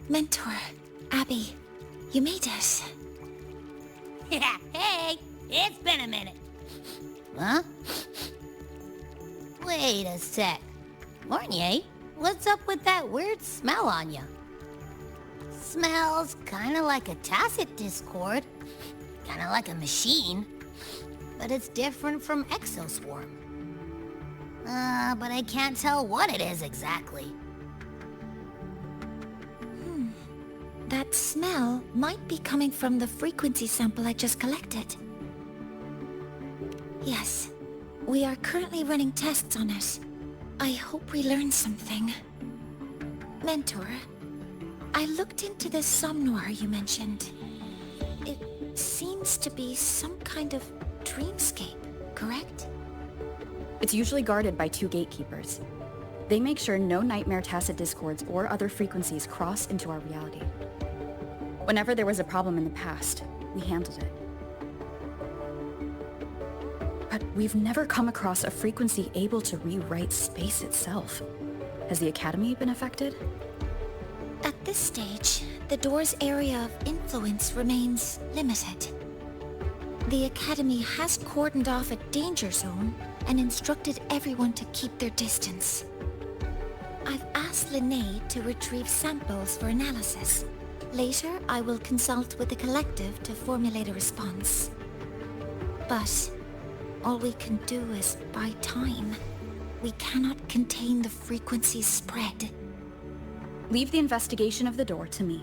Mentor, Abby, you made it. Yeah, hey, it's been a minute. Huh? Wait a sec. Mornier, what's up with that weird smell on you? Smells kinda like a tacit discord. Kinda like a machine. But it's different from Exoswarm. But I can't tell what it is exactly. That smell might be coming from the frequency sample I just collected. Yes, we are currently running tests on it. I hope we learn something. Mentor, I looked into this somnoir you mentioned. It seems to be some kind of dreamscape, correct? It's usually guarded by 2 gatekeepers. They make sure no nightmare tacit discords or other frequencies cross into our reality. Whenever there was a problem in the past, we handled it. But we've never come across a frequency able to rewrite space itself. Has the Academy been affected? At this stage, the door's area of influence remains limited. The Academy has cordoned off a danger zone and instructed everyone to keep their distance. I've asked Linnae to retrieve samples for analysis. Later, I will consult with the collective to formulate a response. But all we can do is buy time. We cannot contain the frequency's spread. Leave the investigation of the door to me.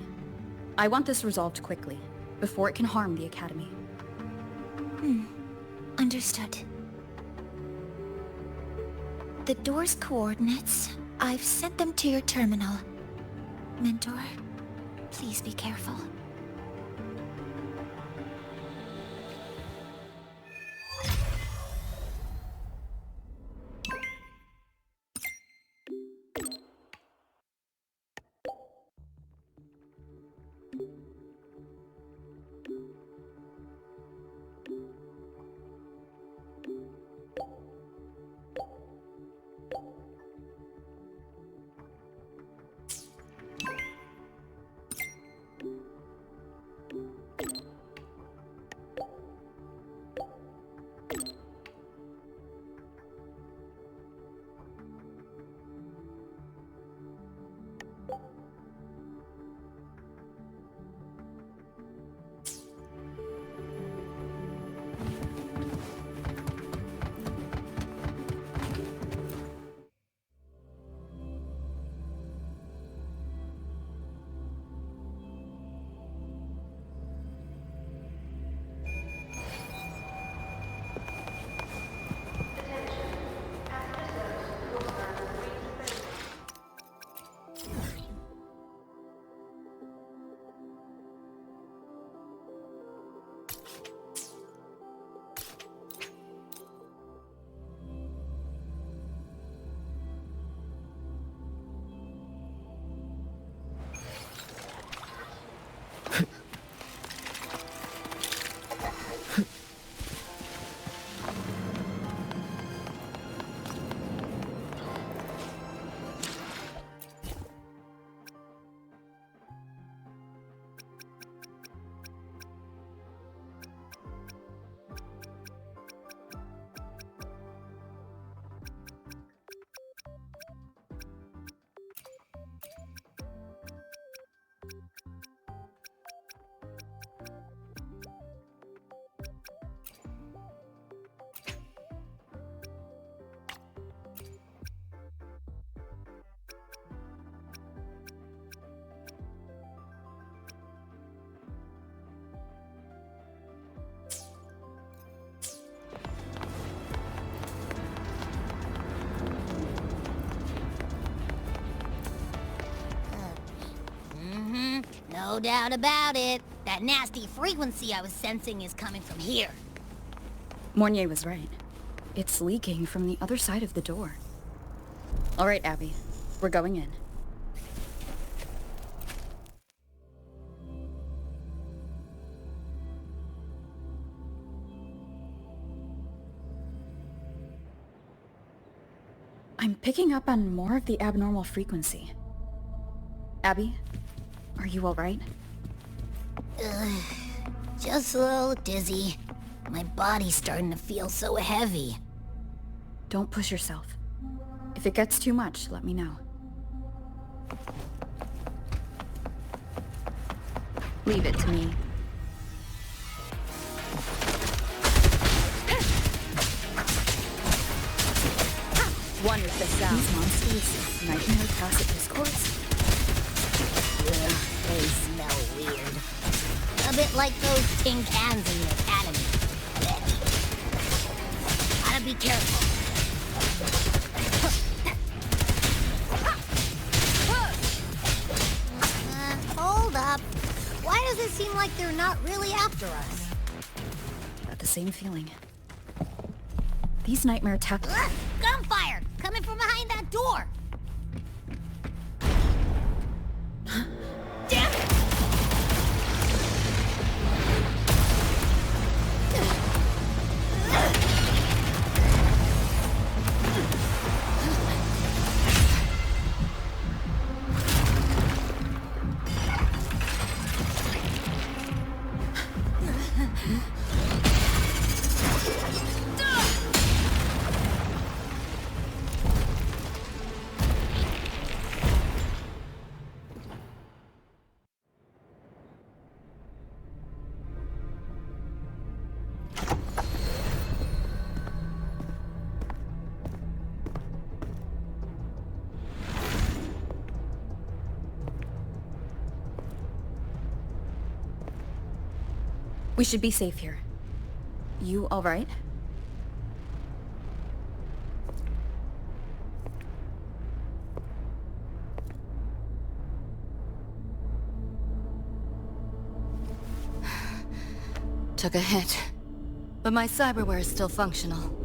I want this resolved quickly, before it can harm the Academy. Understood. The door's coordinates, I've sent them to your terminal. Mentor, please be careful. No doubt about it. That nasty frequency I was sensing is coming from here. Mornier was right. It's leaking from the other side of the door. All right, Abby. We're going in. I'm picking up on more of the abnormal frequency. Abby, Are you alright? Just a little dizzy. My body's starting to feel so heavy. Don't push yourself. If it gets too much, let me know. Leave it to me. One is the sound. These monsters, nightmare tacit discords. Ugh, they smell weird. A bit like those tin cans in the academy. Gotta be careful. Hold up. Why does it seem like they're not really after us? Got the same feeling. These nightmare Gunfire! Coming from behind that door! Damn it! We should be safe here. You alright? Took a hit, but my cyberware is still functional.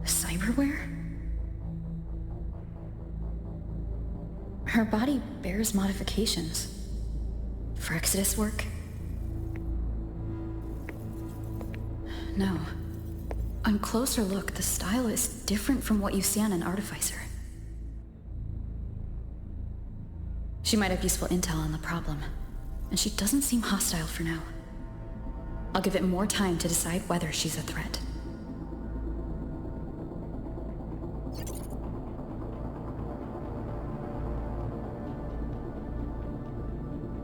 Cyberware? Her body bears modifications. For Exodus work? No. On closer look, the style is different from what you see on an artificer. She might have useful intel on the problem, and she doesn't seem hostile for now. I'll give it more time to decide whether she's a threat.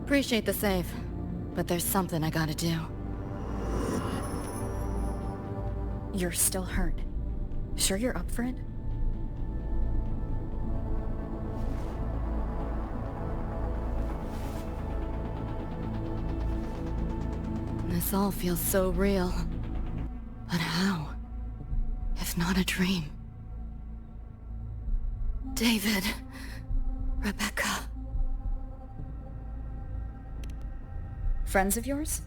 Appreciate the save, but there's something I gotta do. You're still hurt. Sure you're up for it? This all feels so real. But how? If not a dream? David. Rebecca. Friends of yours?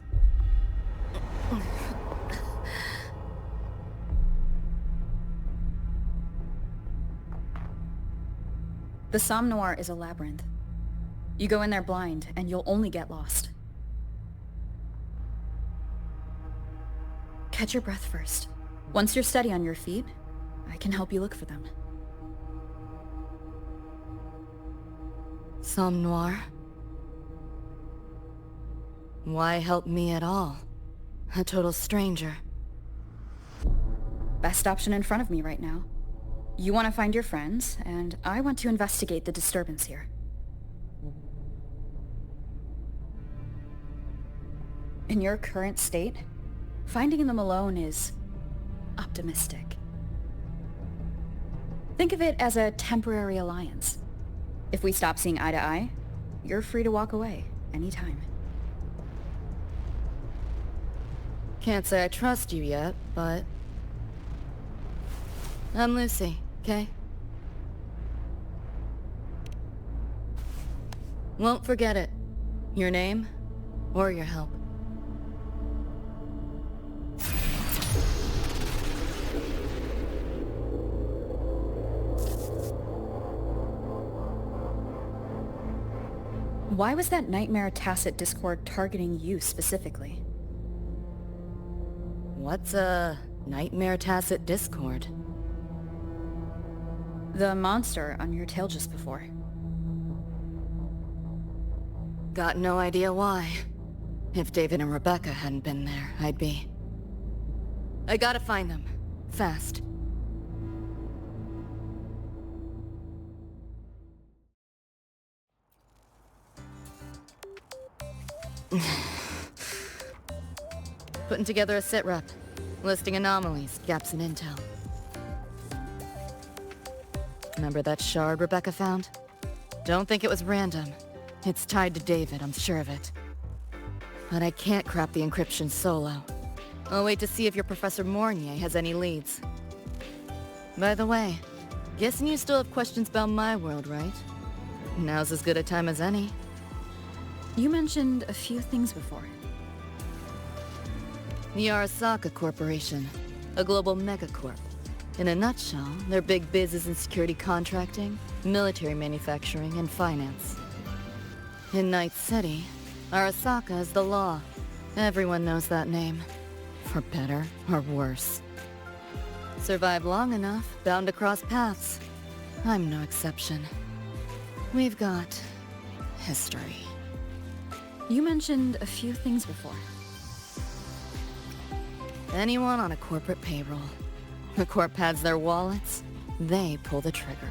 The Somme Noir is a labyrinth. You go in there blind, and you'll only get lost. Catch your breath first. Once you're steady on your feet, I can help you look for them. Somme Noir? Why help me at all? A total stranger. Best option in front of me right now. You want to find your friends, and I want to investigate the disturbance here. In your current state, finding them alone is optimistic. Think of it as a temporary alliance. If we stop seeing eye to eye, you're free to walk away anytime. Can't say I trust you yet, but... I'm Lucy, okay? Won't forget it. Your name, or your help. Why was that Nightmare Tacit Discord targeting you specifically? What's a Nightmare Tacit Discord? The monster on your tail just before. Got no idea why. If David and Rebecca hadn't been there, I'd be... I gotta find them. Fast. Putting together a sitrep. Listing anomalies, gaps in intel. Remember that shard Rebecca found? Don't think it was random. It's tied to David, I'm sure of it. But I can't crack the encryption solo. I'll wait to see if your Professor Mornier has any leads. By the way, guessing you still have questions about my world, right? Now's as good a time as any. You mentioned a few things before. The Arasaka Corporation, a global megacorp. In a nutshell, their big biz is in security contracting, military manufacturing, and finance. In Night City, Arasaka is the law. Everyone knows that name. For better or worse. Survive long enough, bound to cross paths. I'm no exception. We've got... history. You mentioned a few things before. Anyone on a corporate payroll. The corp pads their wallets, they pull the trigger.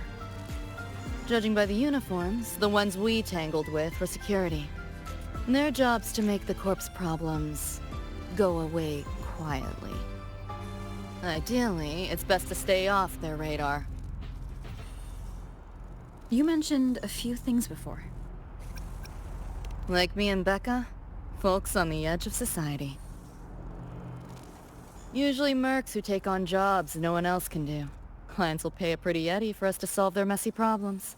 Judging by the uniforms, the ones we tangled with were security. Their job's to make the corp's problems go away quietly. Ideally, it's best to stay off their radar. You mentioned a few things before. Like me and Becca, folks on the edge of society. Usually mercs who take on jobs no one else can do. Clients will pay a pretty eddy for us to solve their messy problems.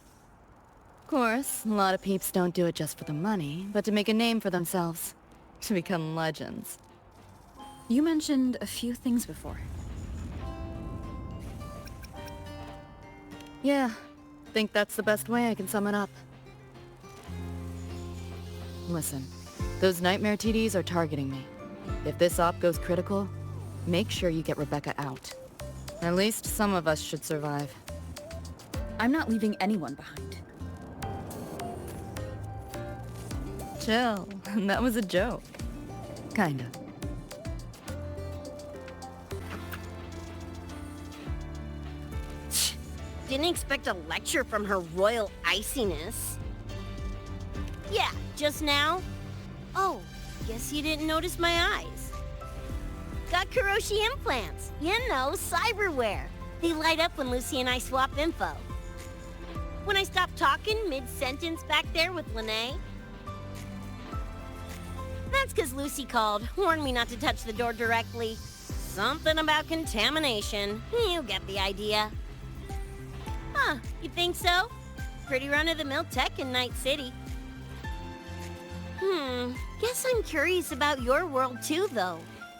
Of course, a lot of peeps don't do it just for the money, but to make a name for themselves. To become legends. You mentioned a few things before. Yeah, think that's the best way I can sum it up. Listen, those nightmare TDs are targeting me. If this op goes critical, make sure you get Rebecca out. At least some of us should survive. I'm not leaving anyone behind. Chill, that was a joke. Kinda. Didn't expect a lecture from her royal iciness. Yeah, just now? Oh, guess you didn't notice my eyes. Got Kuroshi implants. You know, cyberware. They light up when Lucy and I swap info. When I stop talking mid-sentence back there with Lene. That's because Lucy called, warned me not to touch the door directly. Something about contamination. You get the idea. Huh, you think so? Pretty run-of-the-mill tech in Night City. Guess I'm curious about your world too, though.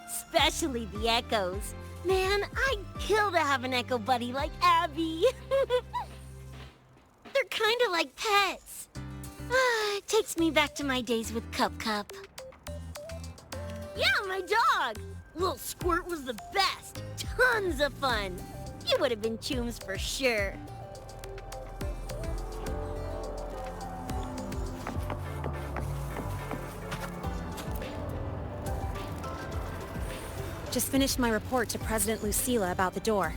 Especially the echoes. Man, I'd kill to have an echo buddy like Abby. They're kinda like pets. It takes me back to my days with Cup Cup. Yeah, my dog! Little Squirt was the best. Tons of fun. You would have been chooms for sure. Just finished my report to President Lucilla about the door.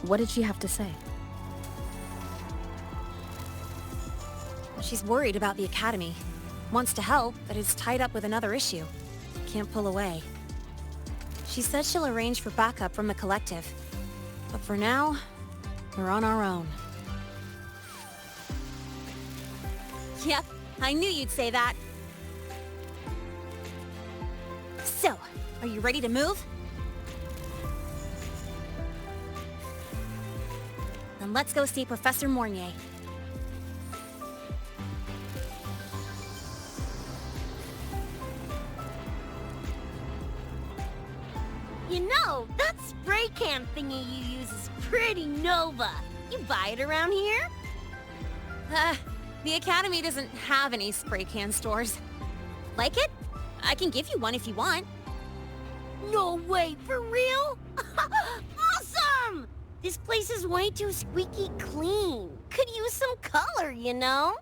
What did she have to say? She's worried about the Academy. Wants to help, but is tied up with another issue. Can't pull away. She says she'll arrange for backup from the collective. But for now, we're on our own. Yep, I knew you'd say that. So, are you ready to move? Then let's go see Professor Mornier. You know, that spray can thingy you use is pretty Nova. You buy it around here? The Academy doesn't have any spray can stores. Like it? I can give you one if you want. No way, for real? Awesome! This place is way too squeaky clean. Could use some color, you know?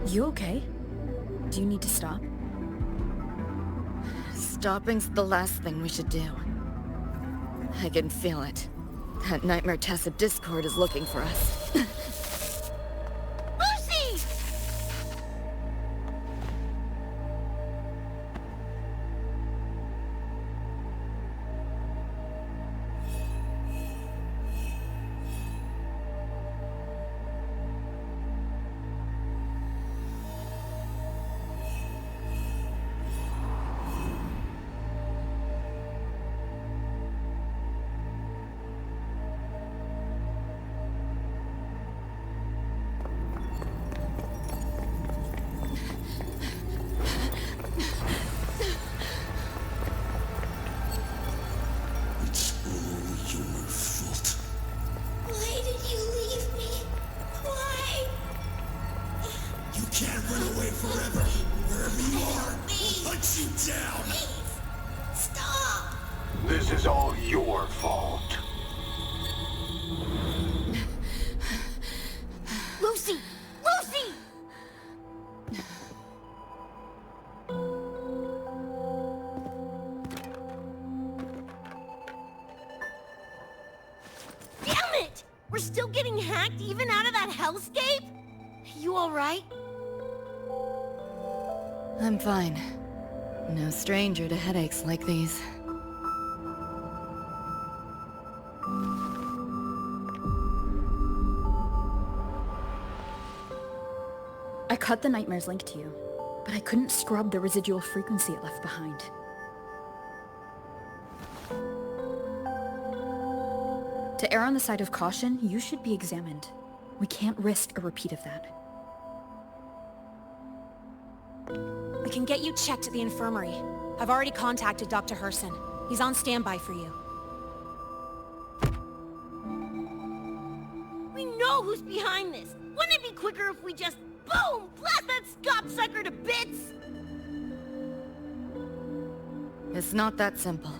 You okay? Do you need to stop? Stopping's the last thing we should do. I can feel it. That Nightmare Tacit Discord is looking for us. Lucy! Why did you leave me? Why? You can't run away forever. Wherever you are, we'll hunt you down. Please, stop! This is all your fault. Lucy! Lucy! Damn it! We're still getting hacked even out of that hellscape? You alright? I'm fine. No stranger to headaches like these. I cut the Nightmare's link to you, but I couldn't scrub the residual frequency it left behind. To err on the side of caution, you should be examined. We can't risk a repeat of that. I can get you checked at the infirmary. I've already contacted Dr. Herson. He's on standby for you. We know who's behind this. Wouldn't it be quicker if we just, boom, blast that Scop sucker to bits? It's not that simple.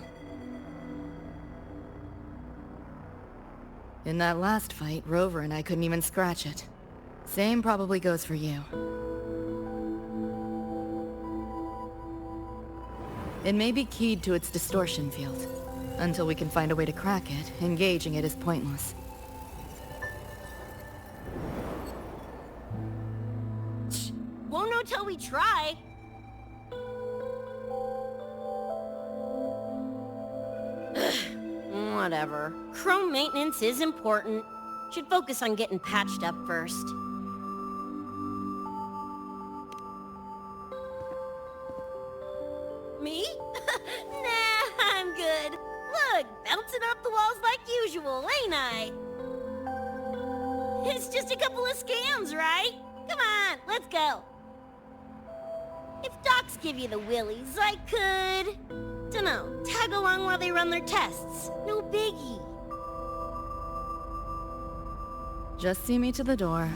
In that last fight, Rover and I couldn't even scratch it. Same probably goes for you. It may be keyed to its distortion field. Until we can find a way to crack it, engaging it is pointless. Won't know till we try. Whatever. Chrome maintenance is important. Should focus on getting patched up first. Me? Nah, I'm good. Look, bouncing off the walls like usual, ain't I? It's just a couple of scans, right? Come on, let's go. If docs give you the willies, I could... dunno, tag along while they run their tests. No biggie. Just see me to the door.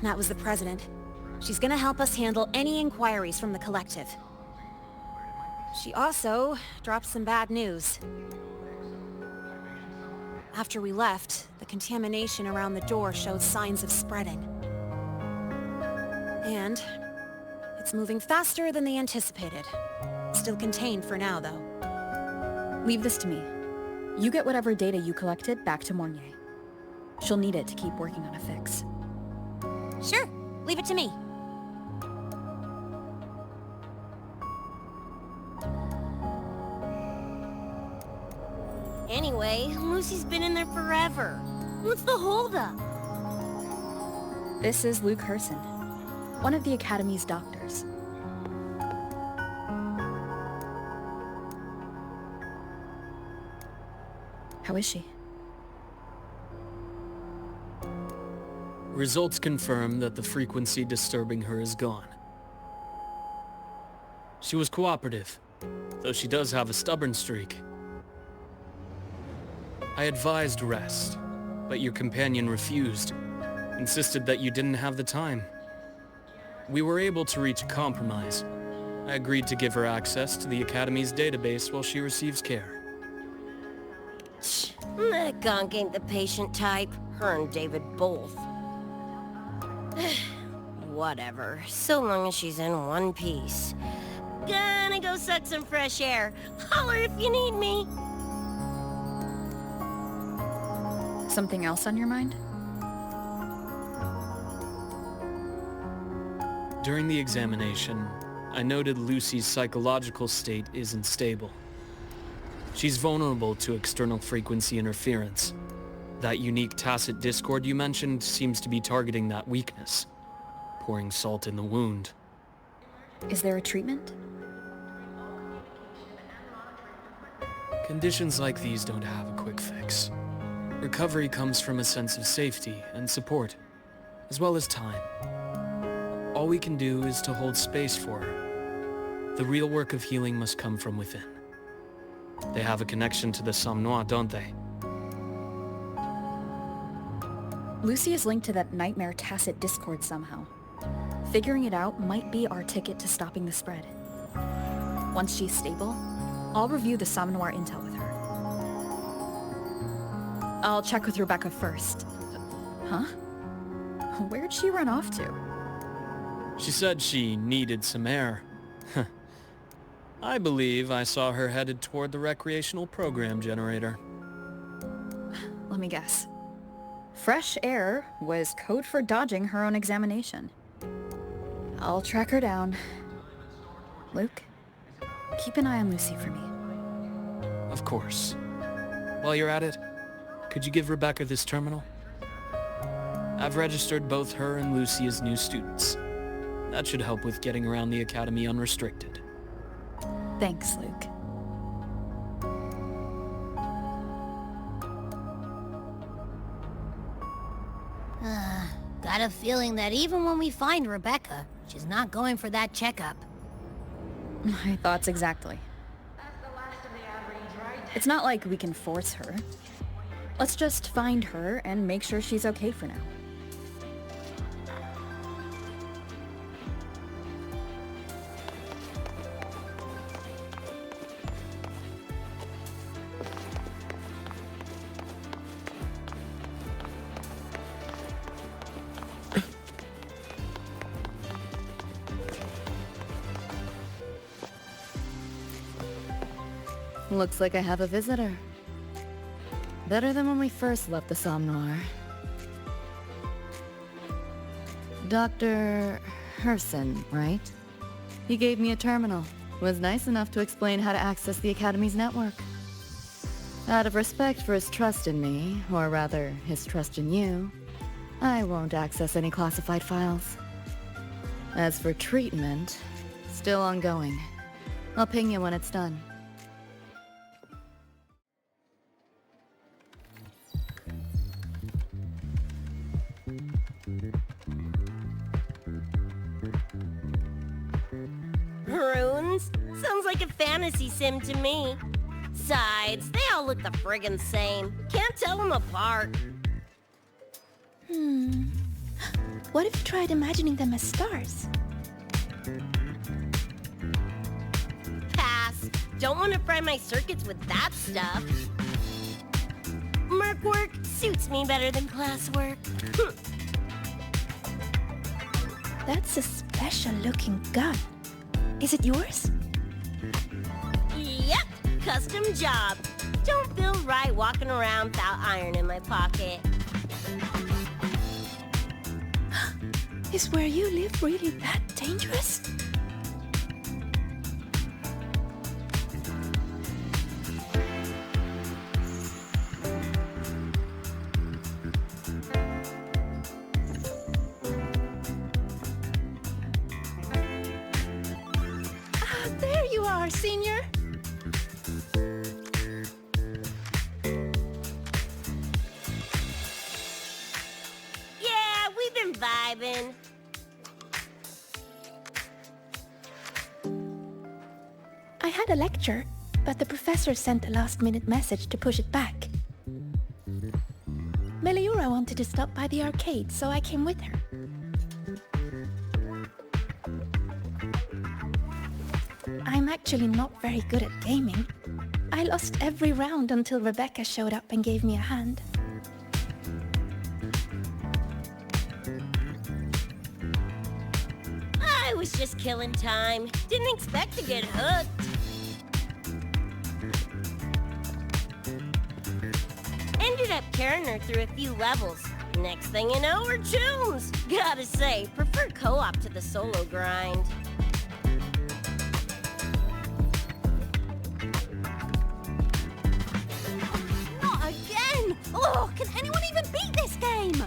That was the President. She's gonna help us handle any inquiries from the Collective. She also dropped some bad news. After we left, the contamination around the door showed signs of spreading. And it's moving faster than they anticipated. Still contained for now, though. Leave this to me. You get whatever data you collected back to Mornier. She'll need it to keep working on a fix. Sure, leave it to me. Anyway, Lucy's been in there forever. What's the holdup? This is Luke Herson, one of the Academy's doctors. How is she? Results confirm that the frequency disturbing her is gone. She was cooperative, though she does have a stubborn streak. I advised rest, but your companion refused, insisted that you didn't have the time. We were able to reach a compromise. I agreed to give her access to the Academy's database while she receives care. That gonk ain't the patient type. Her and David both. Whatever, so long as she's in one piece. Gonna go suck some fresh air. Holler if you need me. Something else on your mind? During the examination, I noted Lucy's psychological state isn't stable. She's vulnerable to external frequency interference. That unique tacit discord you mentioned seems to be targeting that weakness, pouring salt in the wound. Is there a treatment? Conditions like these don't have a quick fix. Recovery comes from a sense of safety and support, as well as time. All we can do is to hold space for her. The real work of healing must come from within. They have a connection to the Somme Noire, don't they? Lucy is linked to that nightmare tacit discord somehow. Figuring it out might be our ticket to stopping the spread. Once she's stable, I'll review the Somme Noire intel with her. I'll check with Rebecca first. Huh? Where'd she run off to? She said she needed some air. I believe I saw her headed toward the recreational program generator. Let me guess. Fresh air was code for dodging her own examination. I'll track her down. Luke, keep an eye on Lucy for me. Of course. While you're at it, could you give Rebecca this terminal? I've registered both her and Lucy as new students. That should help with getting around the Academy unrestricted. Thanks, Luke. Got a feeling that even when we find Rebecca, she's not going for that checkup. My thoughts exactly. It's not like we can force her. Let's just find her and make sure she's okay for now. Looks like I have a visitor. Better than when we first left the Somme Noire. Dr. Herson, right? He gave me a terminal. Was nice enough to explain how to access the Academy's network. Out of respect for his trust in me, or rather, his trust in you, I won't access any classified files. As for treatment, still ongoing. I'll ping you when it's done. Runes? Sounds like a fantasy sim to me. Sides, they all look the friggin' same. Can't tell them apart. What if you tried imagining them as stars? Pass. Don't want to fry my circuits with that stuff. Merc work suits me better than classwork. That's a special-looking gun. Is it yours? Yep, custom job. Don't feel right walking around without iron in my pocket. Is where you live really that dangerous? are, Senior? Yeah, we've been vibing. I had a lecture, but the professor sent a last-minute message to push it back. Meliura wanted to stop by the arcade, so I came with her. I'm actually not very good at gaming. I lost every round until Rebecca showed up and gave me a hand. I was just killing time. Didn't expect to get hooked. Ended up carrying her through a few levels. Next thing you know, we're tunes. Gotta say, prefer co-op to the solo grind. Not again! Oh, can anyone even beat this game?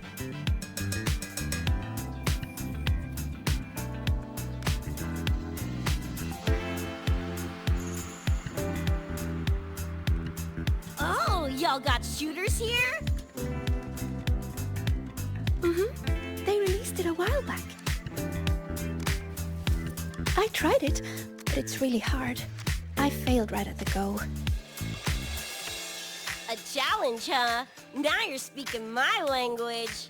Oh, y'all got shooters here? Mm-hmm. They released it a while back. I tried it, but it's really hard. I failed right at the go. A challenge, huh? Now you're speaking my language.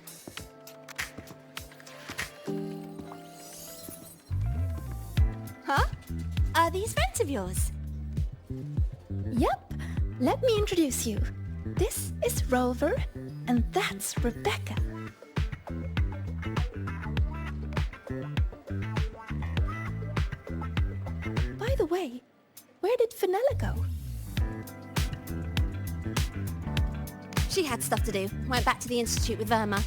Huh? Are these friends of yours? Yep. Let me introduce you. This is Rover, and that's Rebecca. By the way, where did Fenella go? She had stuff to do. Went back to the Institute with Verma.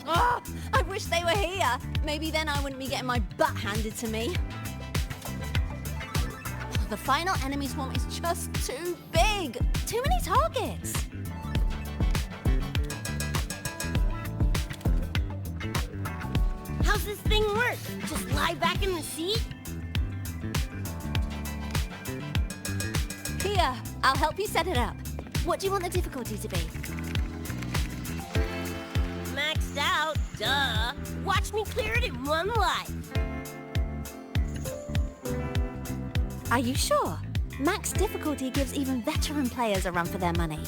Oh, I wish they were here. Maybe then I wouldn't be getting my butt handed to me. The final enemy swarm is just too big. Too many targets. How's this thing work? Just lie back in the seat? Here, I'll help you set it up. What do you want the difficulty to be? Maxed out, duh. Watch me clear it in one life. Are you sure? Max difficulty gives even veteran players a run for their money.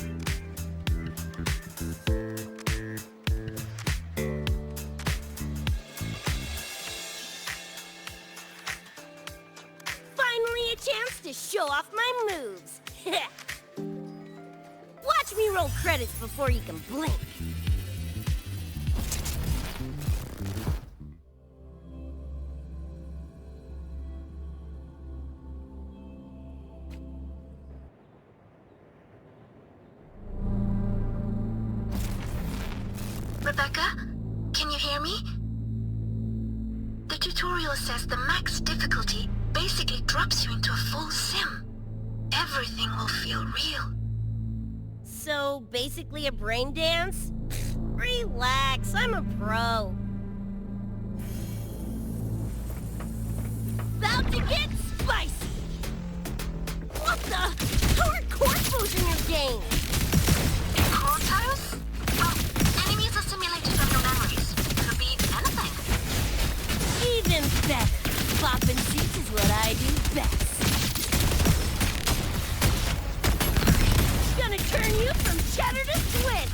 Finally a chance to show off my moves. Watch me roll credits before you can blink. Rebecca, can you hear me? The tutorial says the max difficulty basically drops you into a full sim. Everything will feel real. So, basically a brain dance? Relax, I'm a pro. About to get spicy! What the? How are corpos in your game? Core tiles? Well, enemies are simulated from your memories. Could be anything. Even better. Popping seats is what I do best. Gonna turn you from cheddar to Swiss.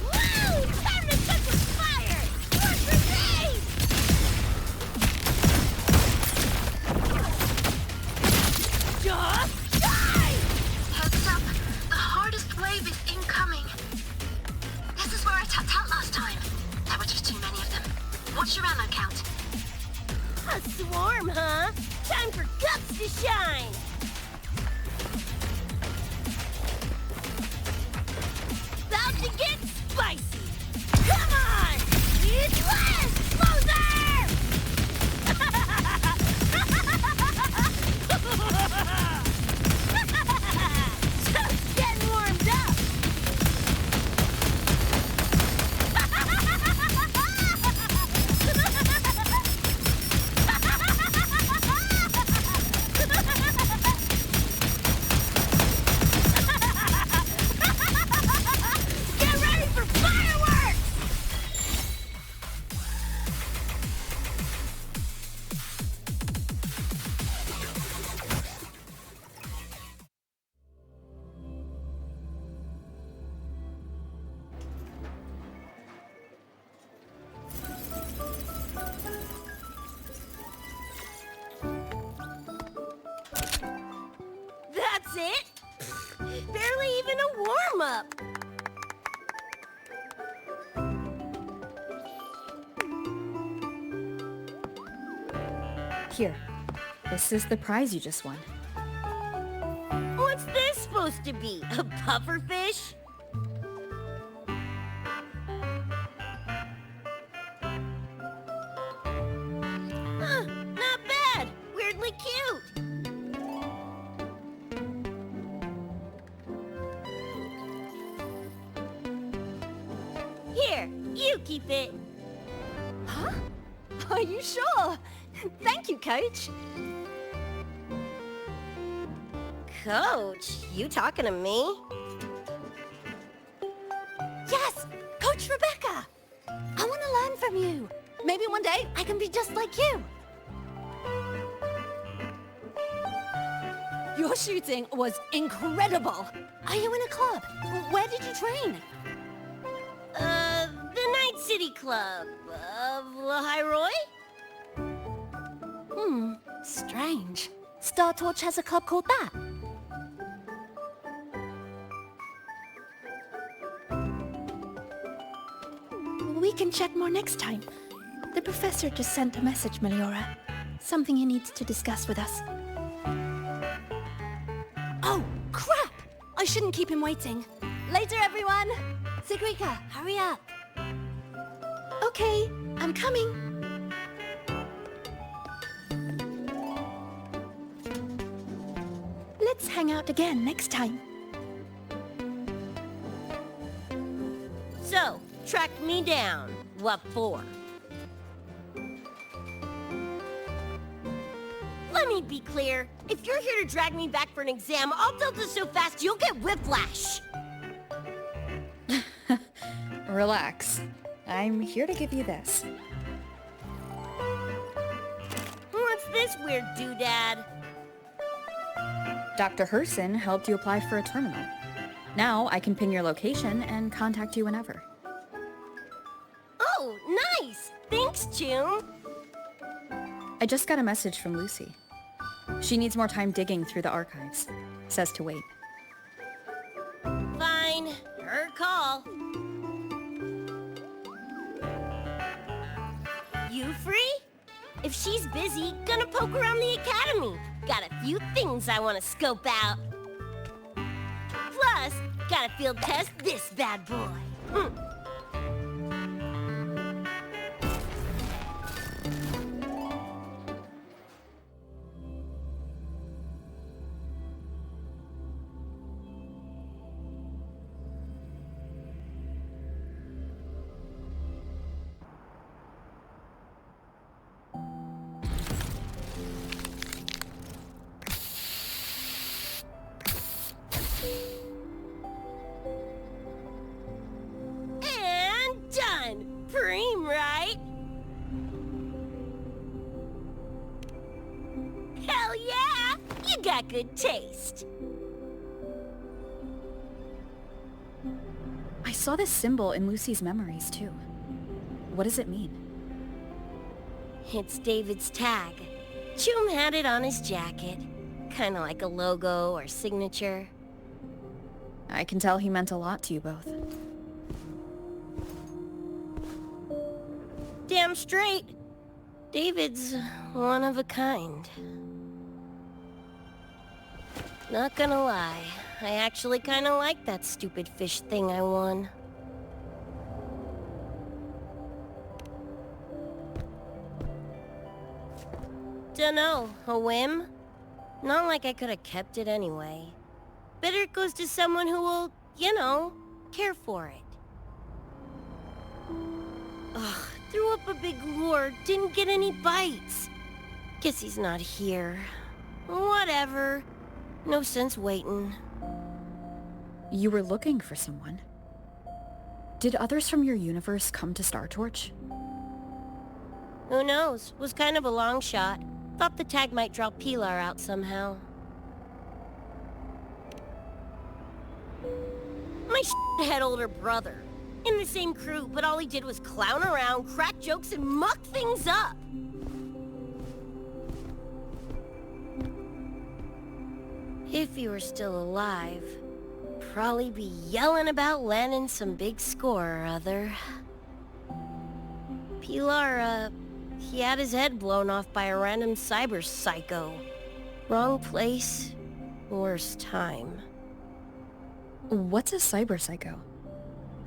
Woo! Time to touch with fire! More grenades! Just die! Heads up, the hardest wave is incoming. This is where I tapped out last time. There were just too many of them. What's your ammo count? A swarm, huh? Time for guts to shine! About to get spicy! Come on! It's less! Closer! That's it! Barely even a warm-up! Here. This is the prize you just won. What's this supposed to be? A pufferfish? Huh, not bad. Weirdly cute. Here, you keep it. Huh? Are you sure? Thank you, Coach. Coach, you talking to me? Yes! Coach Rebecca! I want to learn from you. Maybe one day I can be just like you. Your shooting was incredible. Are you in a club? Where did you train? The Night City Club of Lahiroy? Strange. Star Torch has a club called that. We can chat more next time. The professor just sent a message, Meliora. Something he needs to discuss with us. Oh, crap! I shouldn't keep him waiting. Later, everyone! Sigrika, hurry up. Okay, I'm coming. Let's hang out again next time. So, track me down. What for? Let me be clear. If you're here to drag me back for an exam, I'll delta so fast you'll get whiplash. Relax. I'm here to give you this. What's this weird doodad? Dr. Herson helped you apply for a terminal. Now I can pin your location and contact you whenever. Oh, nice! Thanks, June. I just got a message from Lucy. She needs more time digging through the archives. Says to wait. Fine. Her call. You free? If she's busy, gonna poke around the academy. Got a few things I want to scope out. Plus, gotta field test this bad boy. And done! Preem, right? Hell yeah! You got good taste. I saw this symbol in Lucy's memories, too. What does it mean? It's David's tag. Chum had it on his jacket. Kinda like a logo or signature. I can tell he meant a lot to you both. Damn straight. David's one of a kind. Not gonna lie, I actually kinda like that stupid fish thing I won. Dunno, a whim? Not like I could have kept it anyway. Better it goes to someone who will, you know, care for it. Ugh, threw up a big lure, didn't get any bites. Guess he's not here. Whatever. No sense waiting. You were looking for someone. Did others from your universe come to Star Torch? Who knows? Was kind of a long shot. Thought the tag might draw Pilar out somehow. My head older brother. In the same crew, but all he did was clown around, crack jokes, and muck things up. If if he were still alive, probably be yelling about landing some big score or other. Pilar, he had his head blown off by a random cyber psycho. Wrong place, worst time. What's a cyber psycho?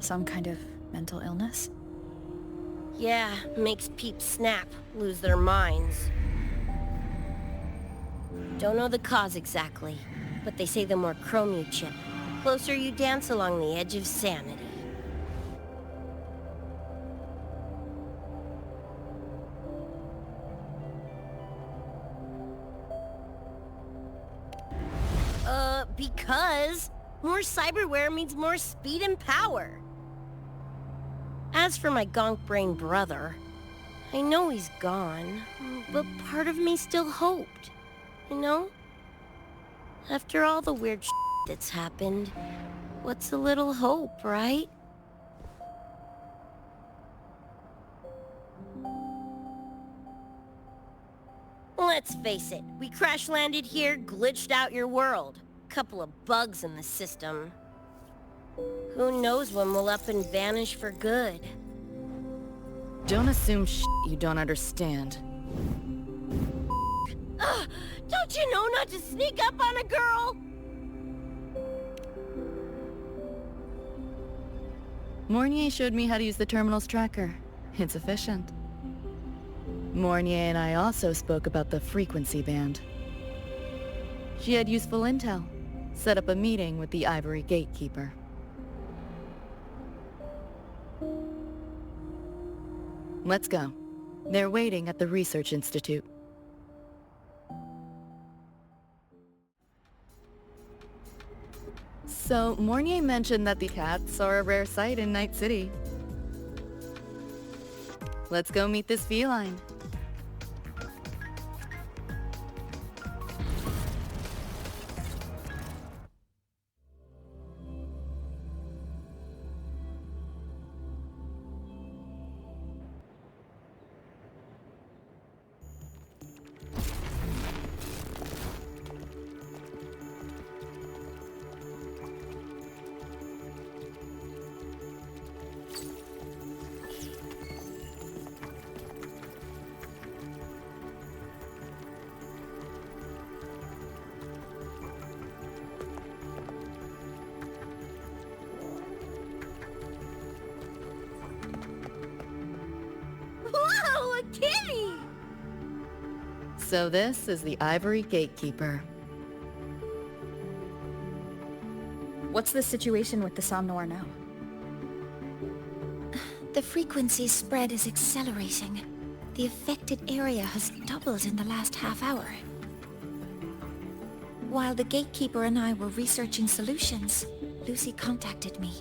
Some kind of mental illness? Yeah, makes peeps snap, lose their minds. Don't know the cause exactly, but they say the more chrome you chip, the closer you dance along the edge of sanity. Because more cyberware means more speed and power. As for my gonk-brain brother, I know he's gone, but part of me still hoped, you know? After all the weird shit that's happened, what's a little hope, right? Let's face it, we crash-landed here, glitched out your world. Couple of bugs in the system. Who knows when we'll up and vanish for good? Don't assume you don't understand. Don't you know not to sneak up on a girl? Mornier showed me how to use the terminal's tracker. It's efficient. Mornier and I also spoke about the frequency band. She had useful intel. Set up a meeting with the Ivory Gatekeeper. Let's go. They're waiting at the Research Institute. So, Mornier mentioned that the cats are a rare sight in Night City. Let's go meet this feline. Whoa, a kitty! So this is the Ivory Gatekeeper. What's the situation with the Somnoir now? The frequency spread is accelerating. The affected area has doubled in the last half hour. While the Gatekeeper and I were researching solutions, Lucy contacted me.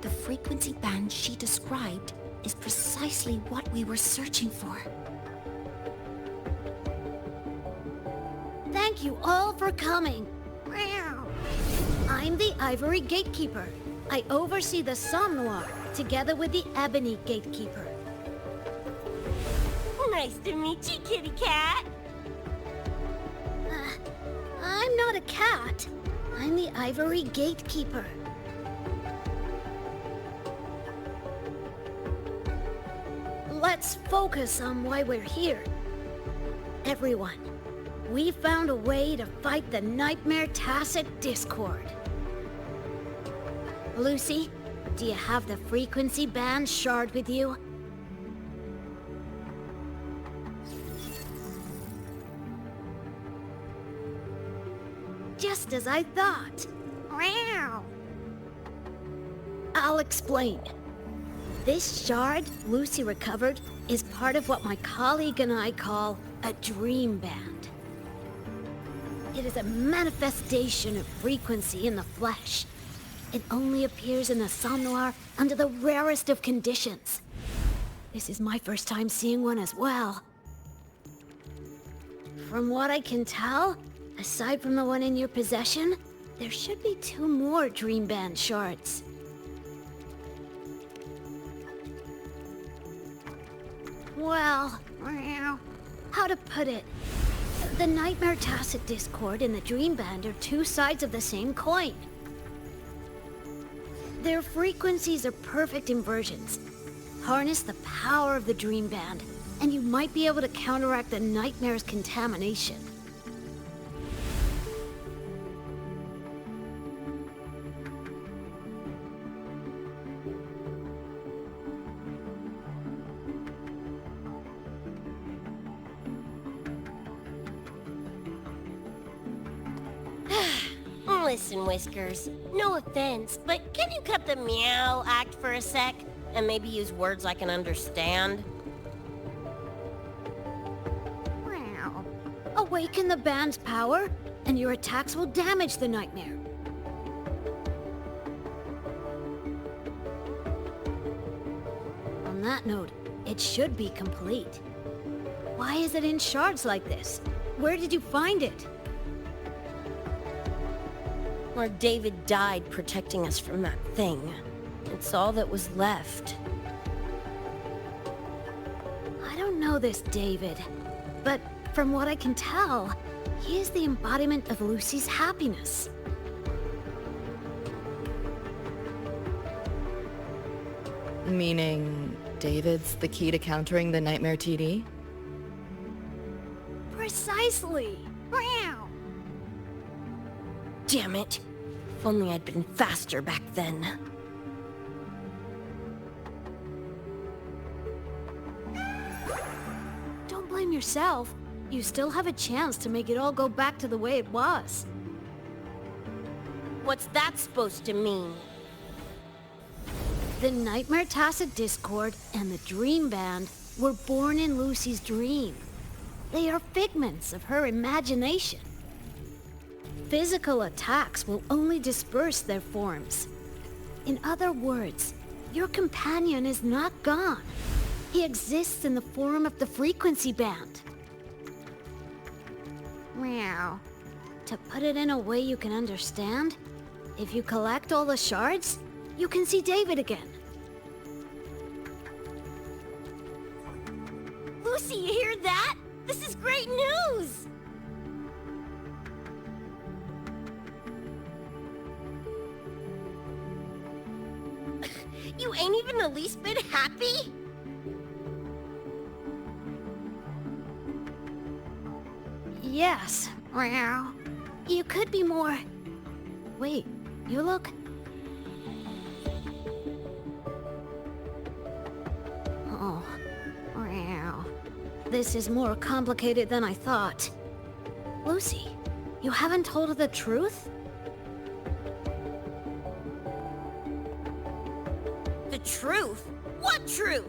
The frequency band she described is precisely what we were searching for. Thank you all for coming. I'm the Ivory Gatekeeper. I oversee the Somnoir, together with the Ebony Gatekeeper. Nice to meet you, kitty cat. I'm not a cat. I'm the Ivory Gatekeeper. Let's focus on why we're here. Everyone, we found a way to fight the Nightmare Tacit Discord. Lucy, do you have the frequency band shard with you? Just as I thought. I'll explain. This shard Lucy recovered is part of what my colleague and I call a dream band. It is a manifestation of frequency in the flesh. It only appears in the Somnoir under the rarest of conditions. This is my first time seeing one as well. From what I can tell, aside from the one in your possession, there should be 2 more dream band shards. Well, how to put it? The Nightmare Tacit Discord and the Dream Band are two sides of the same coin. Their frequencies are perfect inversions. Harness the power of the Dream Band, and you might be able to counteract the Nightmare's contamination. Listen, Whiskers, no offense, but can you cut the meow act for a sec? And maybe use words I can understand? Wow. Awaken the band's power, and your attacks will damage the Nightmare. On that note, it should be complete. Why is it in shards like this? Where did you find it? Where David died protecting us from that thing. It's all that was left. I don't know this David, but from what I can tell, he is the embodiment of Lucy's happiness. Meaning, David's the key to countering the Nightmare TD? Precisely! Meow. Damn it. If only I'd been faster back then. Don't blame yourself. You still have a chance to make it all go back to the way it was. What's that supposed to mean? The Nightmare Tacit Discord and the Dream Band were born in Lucy's dream. They are figments of her imagination. Physical attacks will only disperse their forms. In other words, your companion is not gone. He exists in the form of the frequency band. Meow. To put it in a way you can understand, if you collect all the shards, you can see David again. Lucy, you hear that? This is great news! You ain't even the least bit happy? Yes. Meow. You could be more... Wait, you look... Oh. Meow. This is more complicated than I thought. Lucy, you haven't told her the truth? The truth? What truth?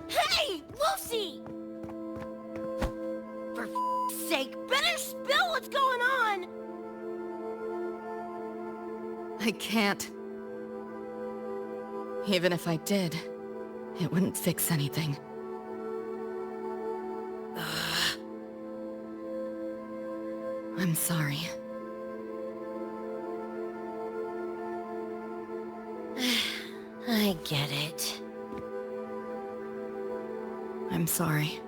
Hey, Lucy! For f***'s sake, better spill what's going on! I can't. Even if I did, it wouldn't fix anything. I'm sorry. I get it. I'm sorry.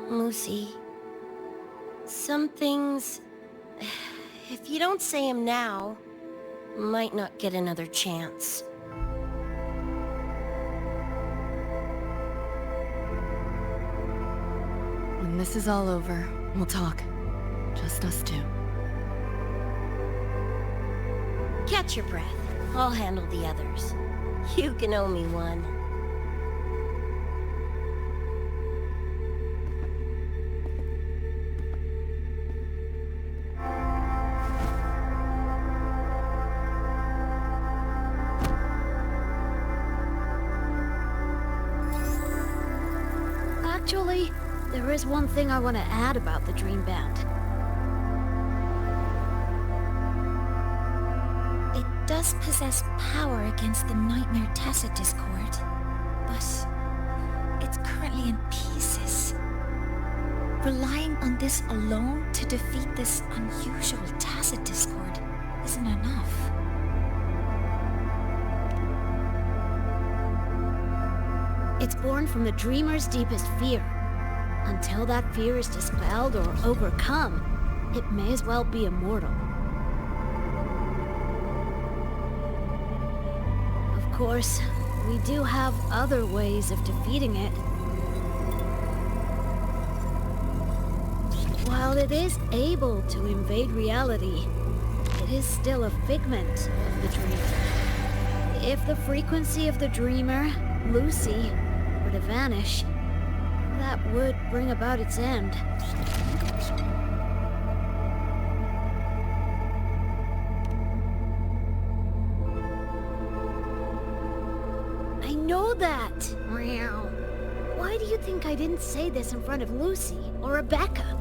Lucy, some things, if you don't say them now, might not get another chance. When this is all over, we'll talk. Just us two. Catch your breath. I'll handle the others. You can owe me one. Actually, there is one thing I want to add about the Dream Band. It does possess power against the Nightmare Tacit Discord, but it's currently in pieces. Relying on this alone to defeat this unusual Tacit Discord isn't enough. It's born from the dreamer's deepest fear. Until that fear is dispelled or overcome, it may as well be immortal. Of course, we do have other ways of defeating it. While it is able to invade reality, it is still a figment of the dreamer. If the frequency of the dreamer, Lucy, were to vanish, that would bring about its end. I know that! Meow. Why do you think I didn't say this in front of Lucy or Rebecca?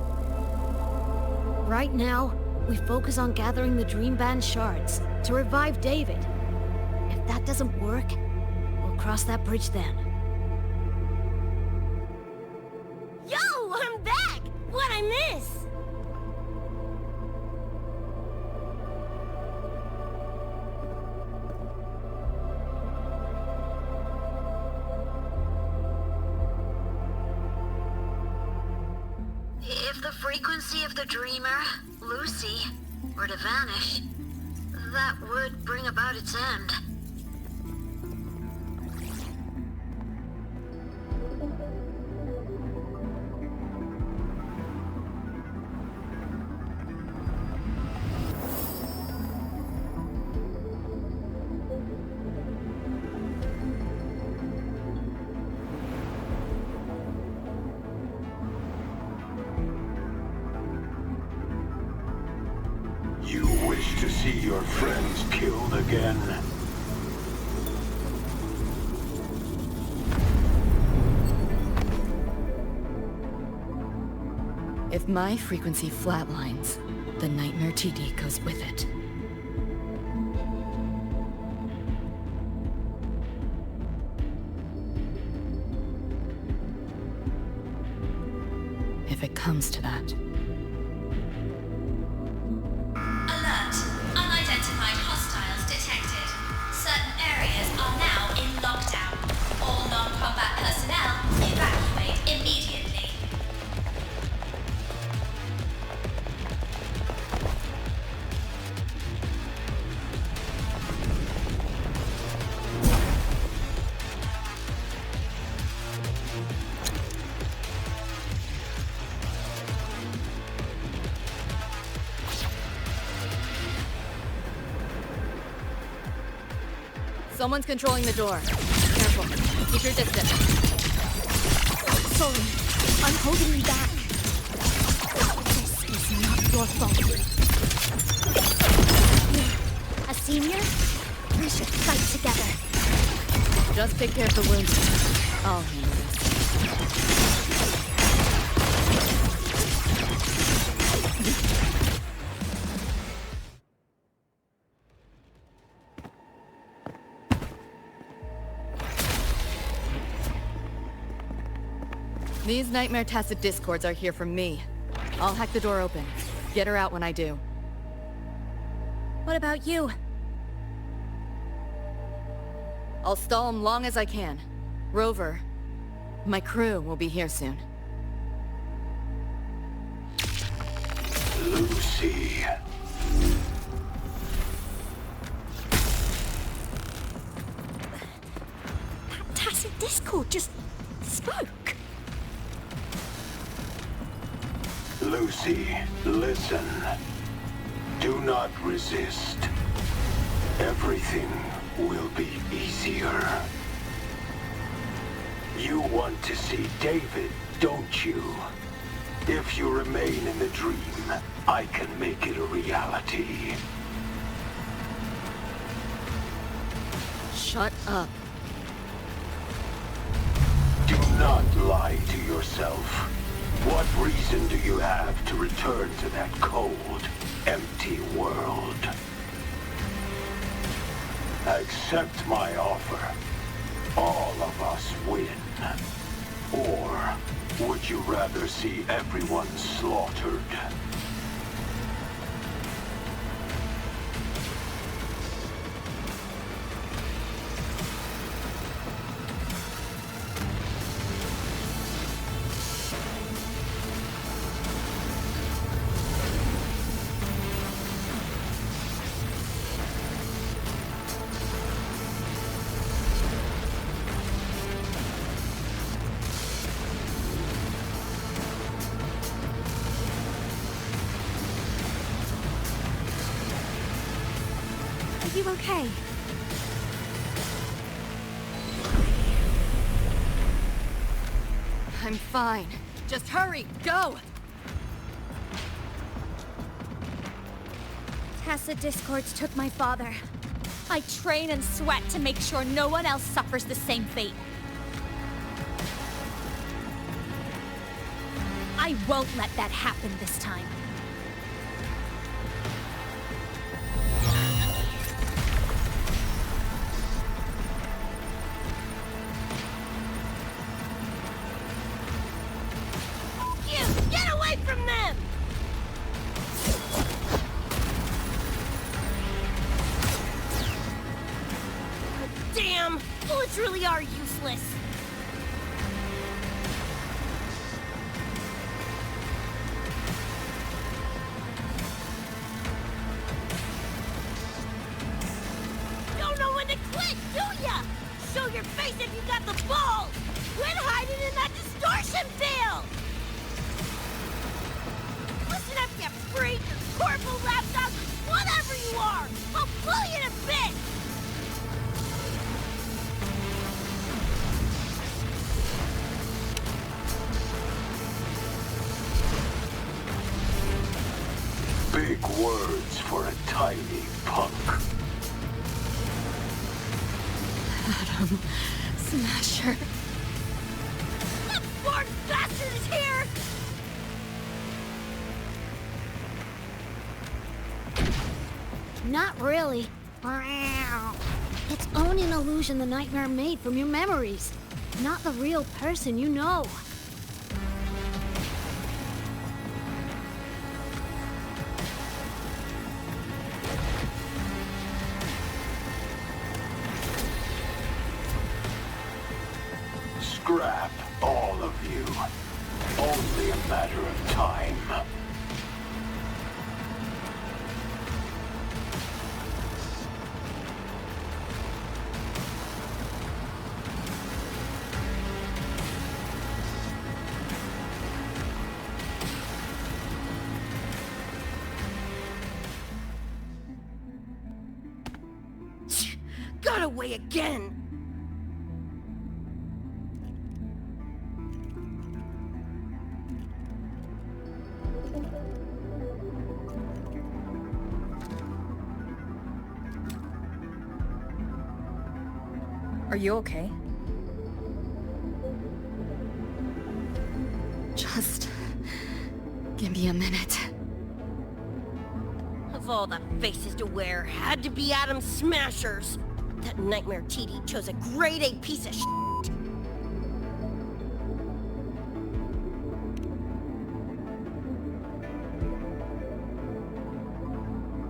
Right now, we focus on gathering the Dream Band shards to revive David. If that doesn't work, we'll cross that bridge then. Yo, I'm back! What'd I miss? If the frequency of the dreamer, Lucy, were to vanish, that would bring about its end. You wish to see your friends killed again? If my frequency flatlines, the Nightmare TD goes with it. If it comes to that. Alert! Unidentified hostiles detected. Certain areas are now in lockdown. All non-combat personnel evacuate immediately. Someone's controlling the door. Careful. Keep your distance. Sorry, I'm holding you back. This is not your fault. A senior? We should fight together. Just take care of the wounds. I'll handle this. These Nightmare Tacit Discords are here for me. I'll hack the door open. Get her out when I do. What about you? I'll stall them long as I can. Rover, my crew will be here soon. Lucy. That Tacit Discord just spoke. Lucy, listen. Do not resist. Everything will be easier. You want to see David, don't you? If you remain in the dream, I can make it a reality. Shut up. Do not lie to yourself. What reason do you have to return to that cold, empty world? Accept my offer. All of us win. Or would you rather see everyone slaughtered? you okay? I'm fine. Just hurry, go! Tacit discords took my father. I train and sweat to make sure no one else suffers the same fate. I won't let that happen this time. Get away from them! Damn! Bullets really are useless. Don't know when to quit, do ya? Show your face if you got the balls! Quit hiding in that distortion field! Listen up, you freak! Corporal lapdog! Whatever you are! I'll pull you to bits! Big words for a tiny punk. Adam Smasher. That born bastard is here! Not really. It's only an illusion the nightmare made from your memories. Not the real person you know. Scrap, all of you. Only a matter of time. Got away again! Are you okay? Just give me a minute. Of all the faces to wear, had to be Adam Smashers. That nightmare TD chose a grade A piece of shit.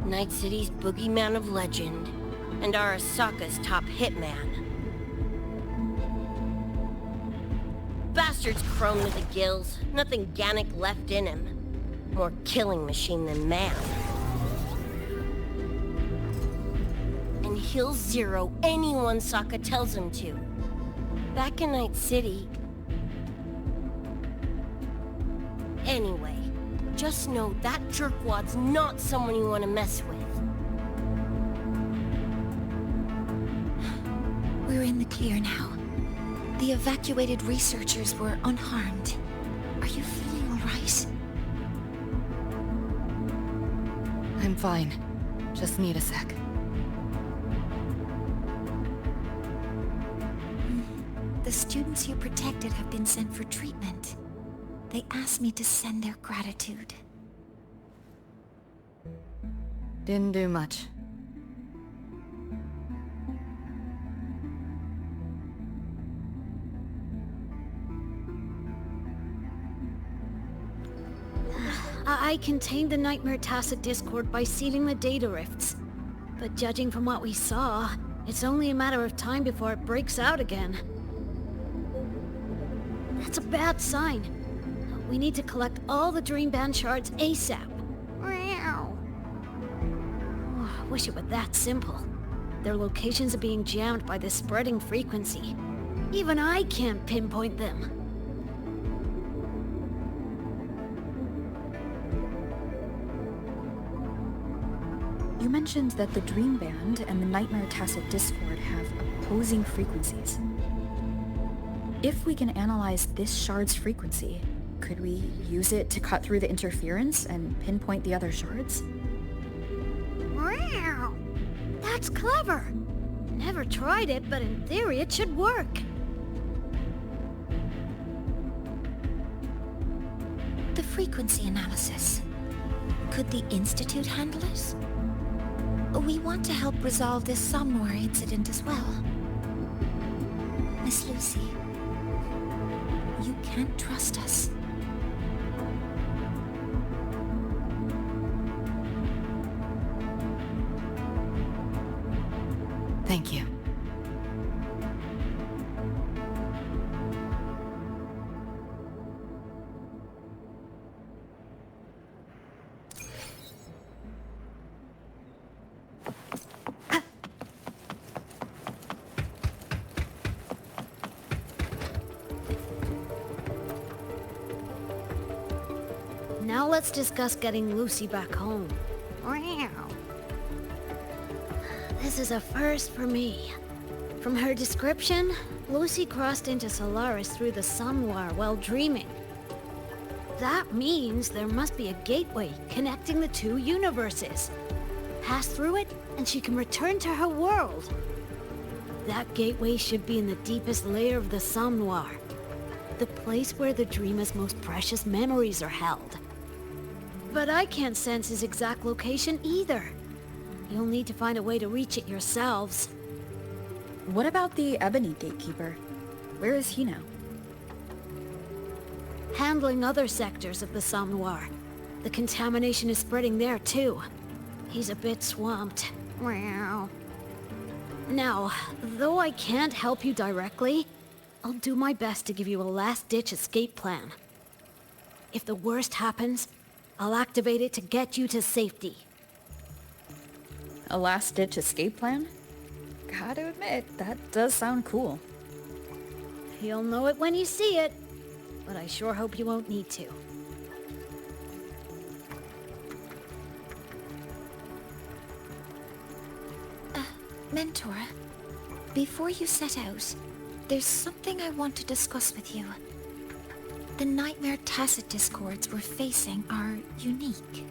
Night City's boogeyman of legend, and Arasaka's top hitman. Bastard's chrome to the gills, nothing Gannic left in him. More killing machine than man. And he'll zero anyone Sokka tells him to. Back in Night City... Anyway, just know that jerkwad's not someone you want to mess with. We're in the clear now. The evacuated researchers were unharmed. Are you feeling all right? I'm fine. Just need a sec. The students you protected have been sent for treatment. They asked me to send their gratitude. Didn't do much. I contained the Nightmare Tacit Discord by sealing the data rifts. But judging from what we saw, it's only a matter of time before it breaks out again. That's a bad sign. We need to collect all the Dream Band shards ASAP. Oh, I wish it were that simple. Their locations are being jammed by this spreading frequency. Even I can't pinpoint them. You mentioned that the Dream Band and the Nightmare Tacit Discord have opposing frequencies. If we can analyze this shard's frequency, could we use it to cut through the interference and pinpoint the other shards? Wow! That's clever! Never tried it, but in theory it should work. The frequency analysis. Could the Institute handle it? We want to help resolve this Somnoir incident as well. Miss Lucy, you can't trust us. Thank you. Now let's discuss getting Lucy back home. Wow. This is a first for me. From her description, Lucy crossed into Solaris through the Somnoir while dreaming. That means there must be a gateway connecting the two universes. Pass through it, and she can return to her world. That gateway should be in the deepest layer of the Somnoir, the place where the dreamer's most precious memories are held. But I can't sense his exact location either. You'll need to find a way to reach it yourselves. What about the Ebony Gatekeeper? Where is he now? Handling other sectors of the Somnoir. The contamination is spreading there too. He's a bit swamped. Wow. Now, though I can't help you directly, I'll do my best to give you a last-ditch escape plan. If the worst happens, I'll activate it to get you to safety. A last-ditch escape plan? Gotta admit, that does sound cool. You'll know it when you see it, but I sure hope you won't need to. Mentor, before you set out, there's something I want to discuss with you. The Nightmare Tacit Discords we're facing are unique.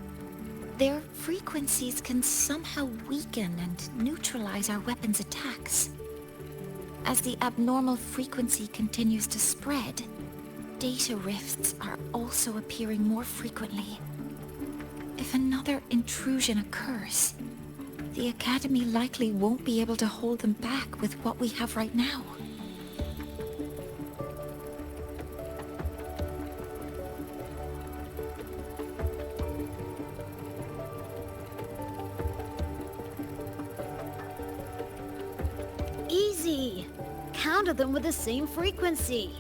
Their frequencies can somehow weaken and neutralize our weapons' attacks. As the abnormal frequency continues to spread, data rifts are also appearing more frequently. If another intrusion occurs, the Academy likely won't be able to hold them back with what we have right now. Easy! Counter them with the same frequency.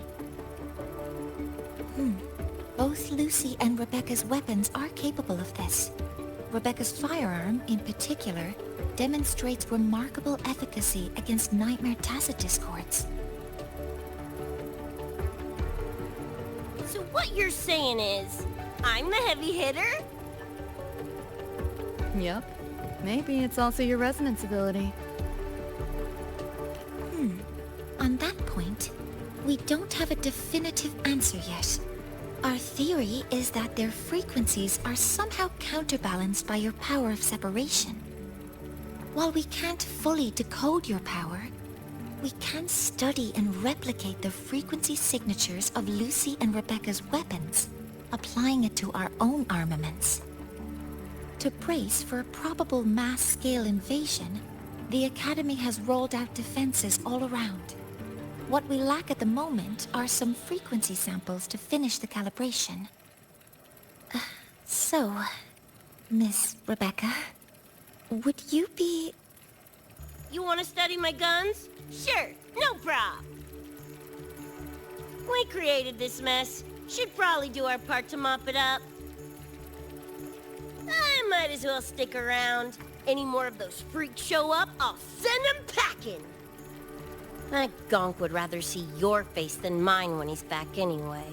Both Lucy and Rebecca's weapons are capable of this. Rebecca's firearm, in particular, demonstrates remarkable efficacy against Nightmare Tacit Discords. So what you're saying is, I'm the heavy hitter? Yep. Maybe it's also your resonance ability. On that point, we don't have a definitive answer yet. Our theory is that their frequencies are somehow counterbalanced by your power of separation. While we can't fully decode your power, we can study and replicate the frequency signatures of Lucy and Rebecca's weapons, applying it to our own armaments. To brace for a probable mass-scale invasion, the Academy has rolled out defenses all around. What we lack at the moment are some frequency samples to finish the calibration. So, Miss Rebecca, would you be... You want to study my guns? Sure, no prob. We created this mess. Should probably do our part to mop it up. I might as well stick around. Any more of those freaks show up, I'll send them packing. That gonk would rather see your face than mine when he's back anyway.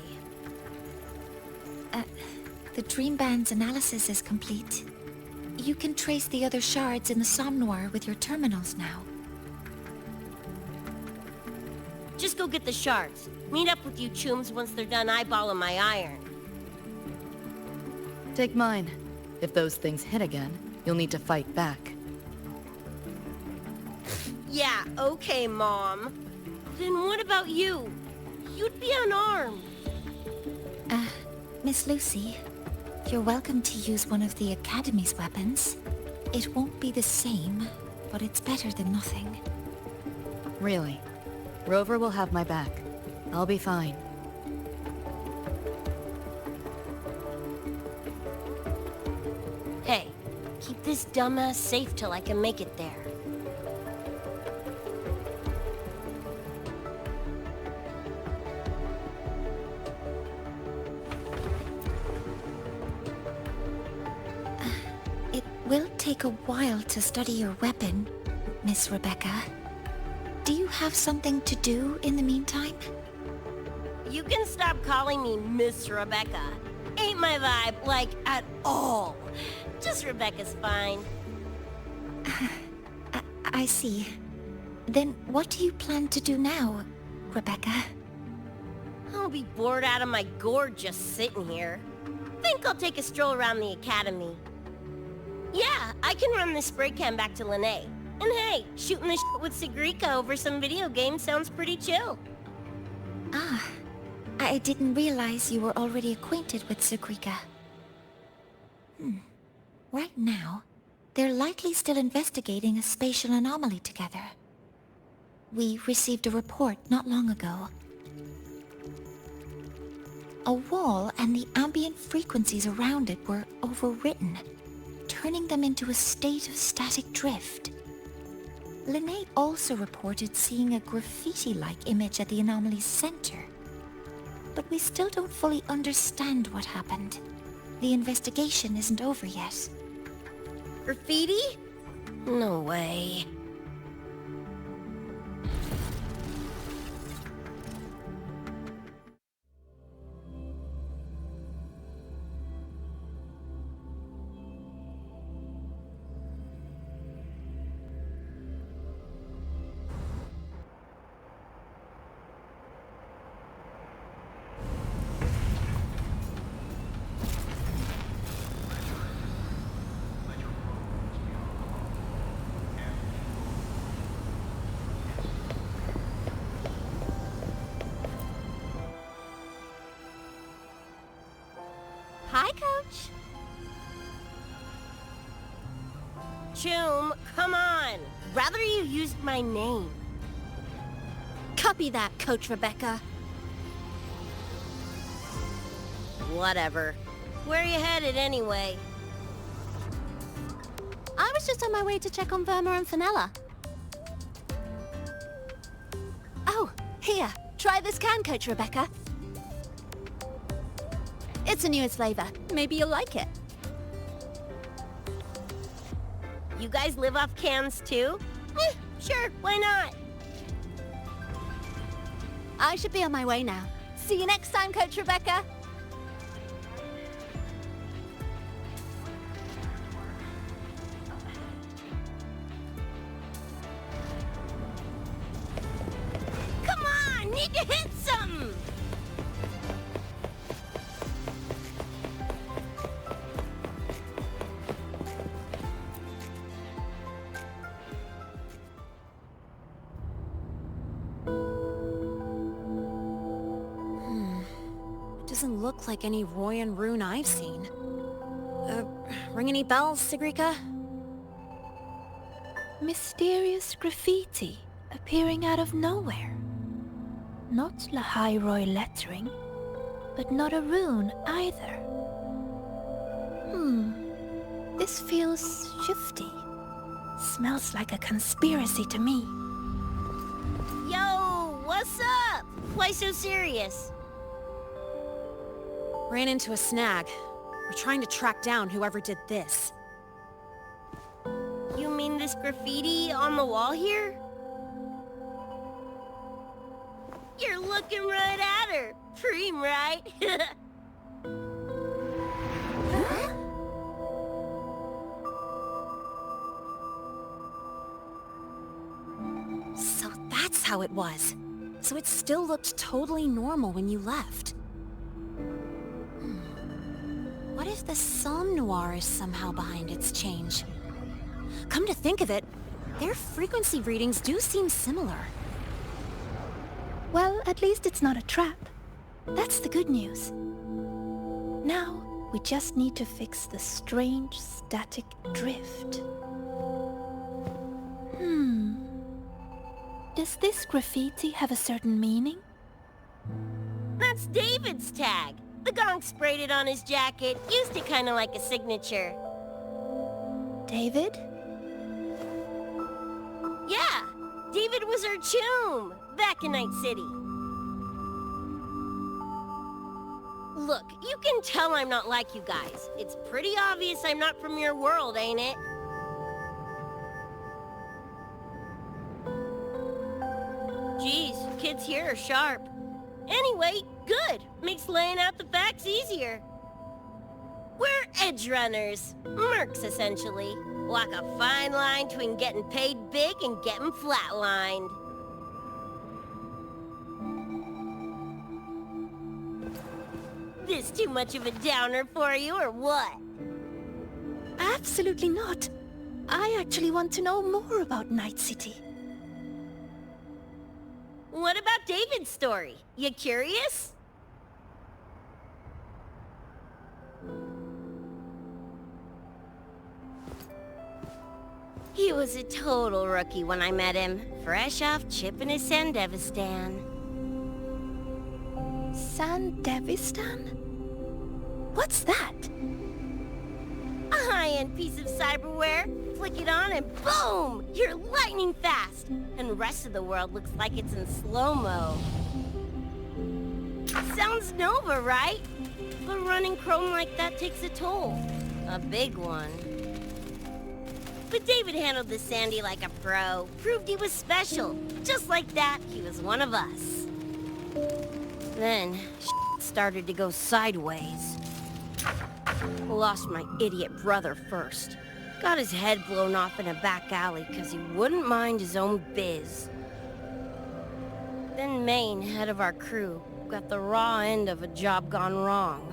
The Dream Band's analysis is complete. You can trace the other shards in the Somnoir with your terminals now. Just go get the shards. Meet up with you chooms once they're done eyeballing my iron. Take mine. If those things hit again, you'll need to fight back. Yeah, okay, Mom. Then what about you? You'd be unarmed. Miss Lucy, you're welcome to use one of the Academy's weapons. It won't be the same, but it's better than nothing. Really? Rover will have my back. I'll be fine. Hey, keep this dumbass safe till I can make it there. It will take a while to study your weapon, Miss Rebecca. Do you have something to do in the meantime? You can stop calling me Miss Rebecca. Ain't my vibe, like, at all. Just Rebecca's fine. I see. Then what do you plan to do now, Rebecca? I'll be bored out of my gourd just sitting here. Think I'll take a stroll around the academy. Yeah, I can run this spray can back to Lene. And hey, shooting the shit with Sigrika over some video game sounds pretty chill. Ah, I didn't realize you were already acquainted with Sigrika. Right now, they're likely still investigating a spatial anomaly together. We received a report not long ago. A wall and the ambient frequencies around it were overwritten, turning them into a state of static drift. Lene also reported seeing a graffiti-like image at the anomaly's center. But we still don't fully understand what happened. The investigation isn't over yet. Graffiti? No way. Hi, Coach. Choom, come on. Rather you used my name. Copy that, Coach Rebecca. Whatever. Where are you headed anyway? I was just on my way to check on Verma and Fenella. Oh, here. Try this can, Coach Rebecca. It's the newest flavor. Maybe you'll like it. You guys live off cans too? Sure, why not? I should be on my way now. See you next time, Coach Rebecca. Come on, need to hit something! Doesn't look like any Royan rune I've seen. Ring any bells, Sigrika? Mysterious graffiti appearing out of nowhere. Not Lahairoi lettering, but not a rune either. This feels shifty. Smells like a conspiracy to me. Yo, what's up? Why so serious? Ran into a snag. We're trying to track down whoever did this. You mean this graffiti on the wall here? You're looking right at her. Preem, right? how it was. So it still looked totally normal when you left. What if the Somme Noir is somehow behind its change? Come to think of it, their frequency readings do seem similar. Well, at least it's not a trap. That's the good news. Now, we just need to fix the strange static drift. Does this graffiti have a certain meaning? That's David's tag. The gonk sprayed it on his jacket, used it kind of like a signature. David? Yeah, David was our chum, back in Night City. Look, you can tell I'm not like you guys. It's pretty obvious I'm not from your world, ain't it? Geez, kids here are sharp. Anyway, good. Makes laying out the facts easier. We're Edgerunners. Mercs, essentially. Walk a fine line between getting paid big and getting flatlined. This too much of a downer for you, or what? Absolutely not. I actually want to know more about Night City. What about David's story? You curious? He was a total rookie when I met him, fresh off chipping his Sandevistan. Sandevistan? What's that? A high-end piece of cyberware. Flick it on and boom! You're lightning fast! And the rest of the world looks like it's in slow-mo. Sounds Nova, right? But running chrome like that takes a toll. A big one. But David handled the Sandy like a pro. Proved he was special. Just like that, he was one of us. Then, started to go sideways. Lost my idiot brother first. Got his head blown off in a back alley because he wouldn't mind his own biz. Then Maine, head of our crew, got the raw end of a job gone wrong.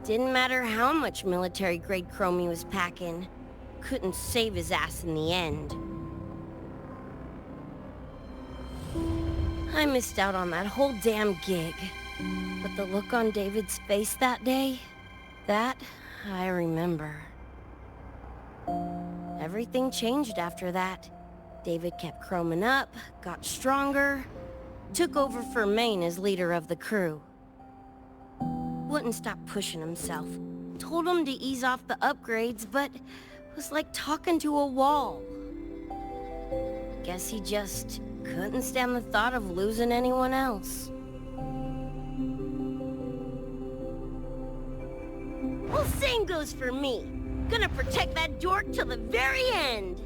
Didn't matter how much military-grade chrome he was packing. Couldn't save his ass in the end. I missed out on that whole damn gig. But the look on David's face that day, that I remember. Everything changed after that. David kept chroming up, got stronger, took over for Maine as leader of the crew. Wouldn't stop pushing himself. Told him to ease off the upgrades, but was like talking to a wall. Guess he just couldn't stand the thought of losing anyone else. Well, same goes for me. Gonna protect that dork till the very end.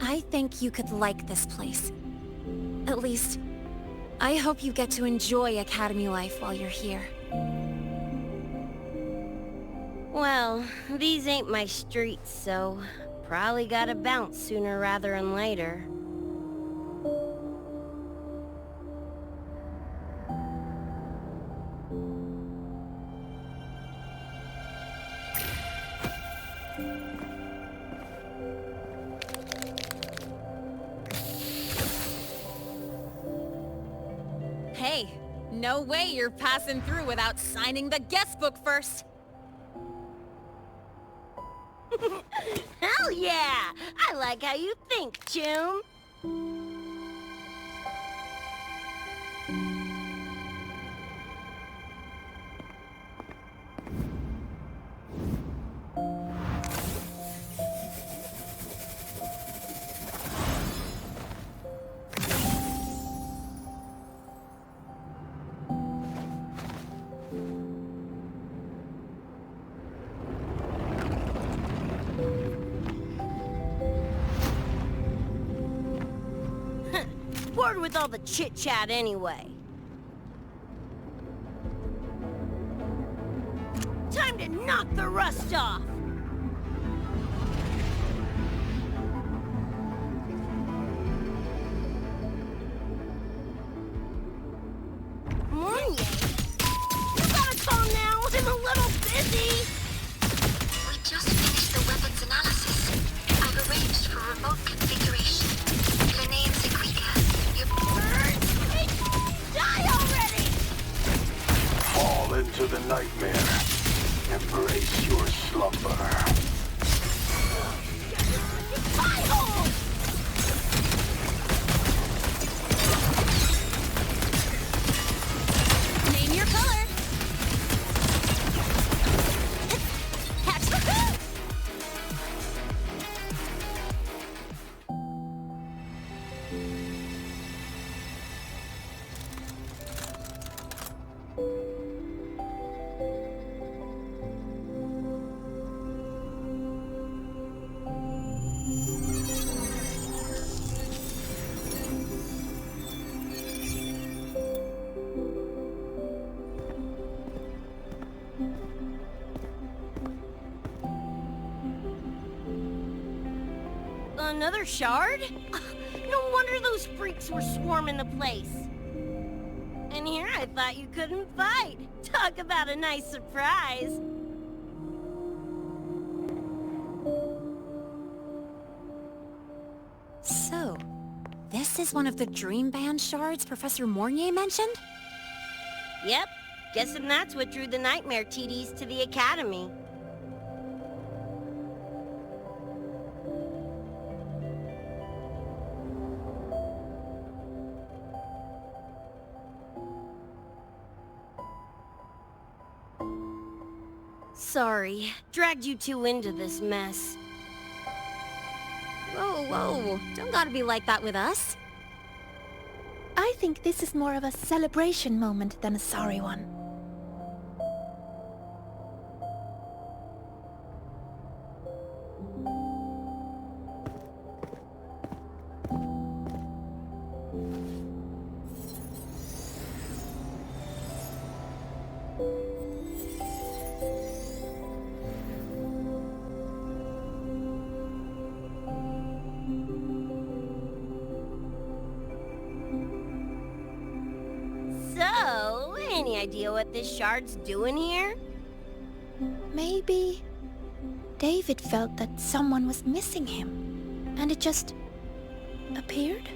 I think you could like this place. At least, I hope you get to enjoy Academy life while you're here. Well, these ain't my streets, so probably gotta bounce sooner rather than later. Hey, no way you're passing through without signing the guest book first. Hell yeah! I like how you think, chum. Bored with all the chit-chat anyway. Time to knock the rust off! fallen to the nightmare. Embrace your slumber. Name your color. Another shard? No wonder those freaks were swarming the place. And here I thought you couldn't fight. Talk about a nice surprise. So, this is one of the Dream Band shards Professor Mornier mentioned? Yep. Guessing that's what drew the Nightmare TDs to the Academy. Sorry, dragged you two into this mess. Whoa, whoa, don't gotta be like that with us. I think this is more of a celebration moment than a sorry one. So, any idea what this shard's doing here? Maybe David felt that someone was missing him, and it just appeared?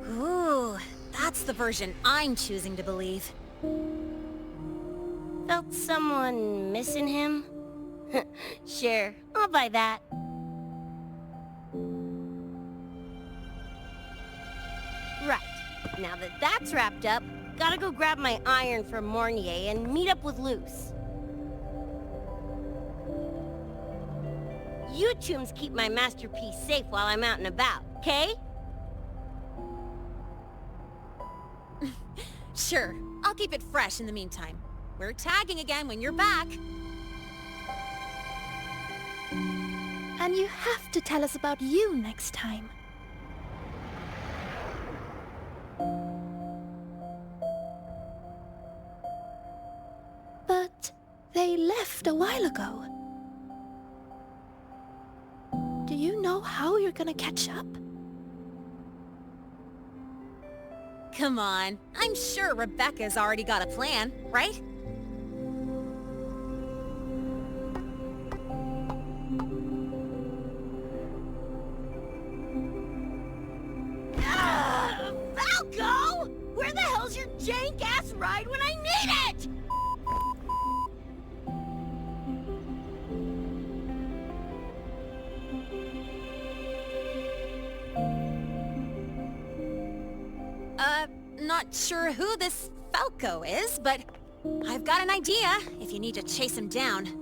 Ooh, that's the version I'm choosing to believe. Felt someone missing him? Sure, I'll buy that. Right, now that that's wrapped up, gotta go grab my iron from Mornier and meet up with Luce. You tombs keep my masterpiece safe while I'm out and about, okay? Sure, I'll keep it fresh in the meantime. We're tagging again when you're back. And you have to tell us about you next time. But they left a while ago. Do you know how you're gonna catch up? Come on, I'm sure Rebecca's already got a plan, right? Falco! Where the hell's your jank-ass ride when I need it? Not sure who this Falco is, but I've got an idea if you need to chase him down.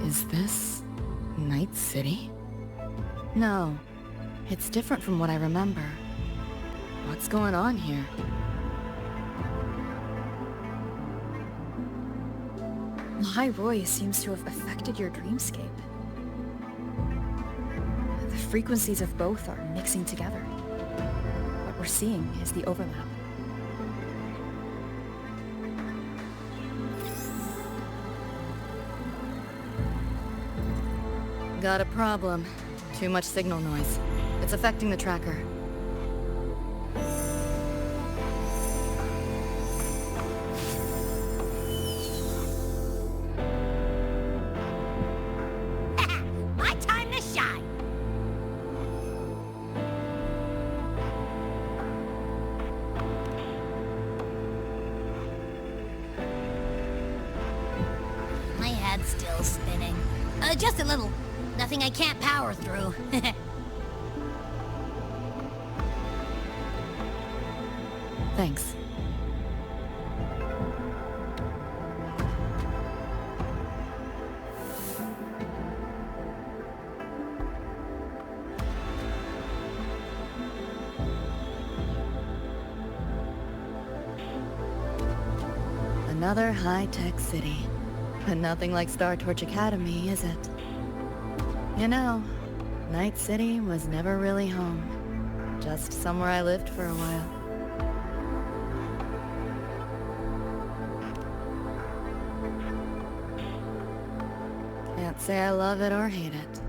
Is this Night City? No. It's different from what I remember. What's going on here? Lahai Roy seems to have affected your dreamscape. The frequencies of both are mixing together. What we're seeing is the overlap. Got a problem. Too much signal noise. It's affecting the tracker. My time to shine! My head's still spinning. Just a little. Nothing I can't power through. Thanks. Another high-tech city. But nothing like Star Torch Academy, is it? You know, Night City was never really home. Just somewhere I lived for a while. Can't say I love it or hate it.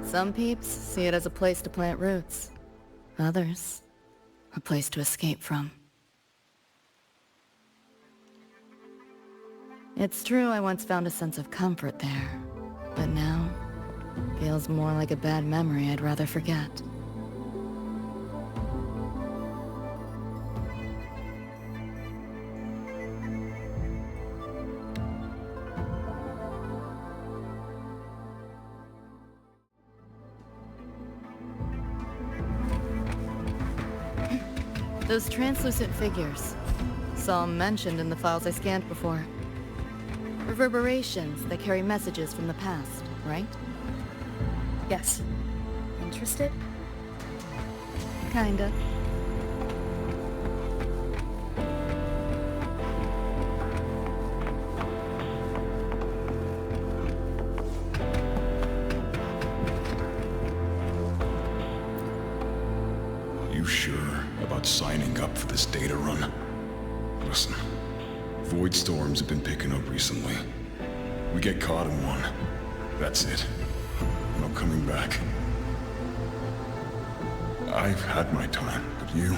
Some peeps see it as a place to plant roots. Others, a place to escape from. It's true I once found a sense of comfort there, but now, feels more like a bad memory I'd rather forget. Those translucent figures. Saw them mentioned in the files I scanned before. Reverberations that carry messages from the past, right? Yes. Interested? Kinda. You sure about signing up for this data run? Listen, void storms have been picking up recently. We get caught in one. That's it. No coming back. I've had my time, but you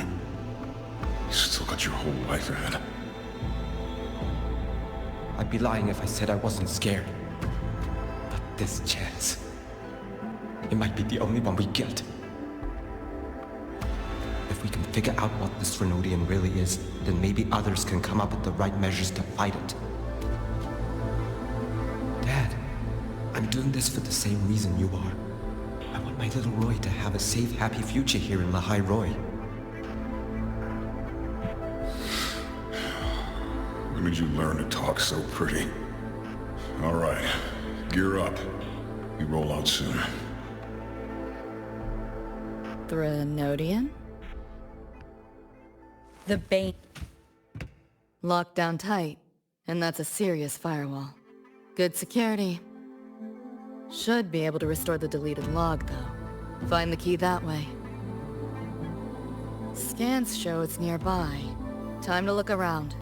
still got your whole life ahead. I'd be lying if I said I wasn't scared. But this chance, it might be the only one we get. If we can figure out what this Renodian really is, then maybe others can come up with the right measures to fight it. Dad, I'm doing this for the same reason you are. I want my little Roy to have a safe, happy future here in Lahai Roy. When did you learn to talk so pretty? All right, gear up. We roll out soon. Threnodian? The Bane. Locked down tight, and that's a serious firewall. Good security. Should be able to restore the deleted log, though. Find the key that way. Scans show it's nearby. Time to look around.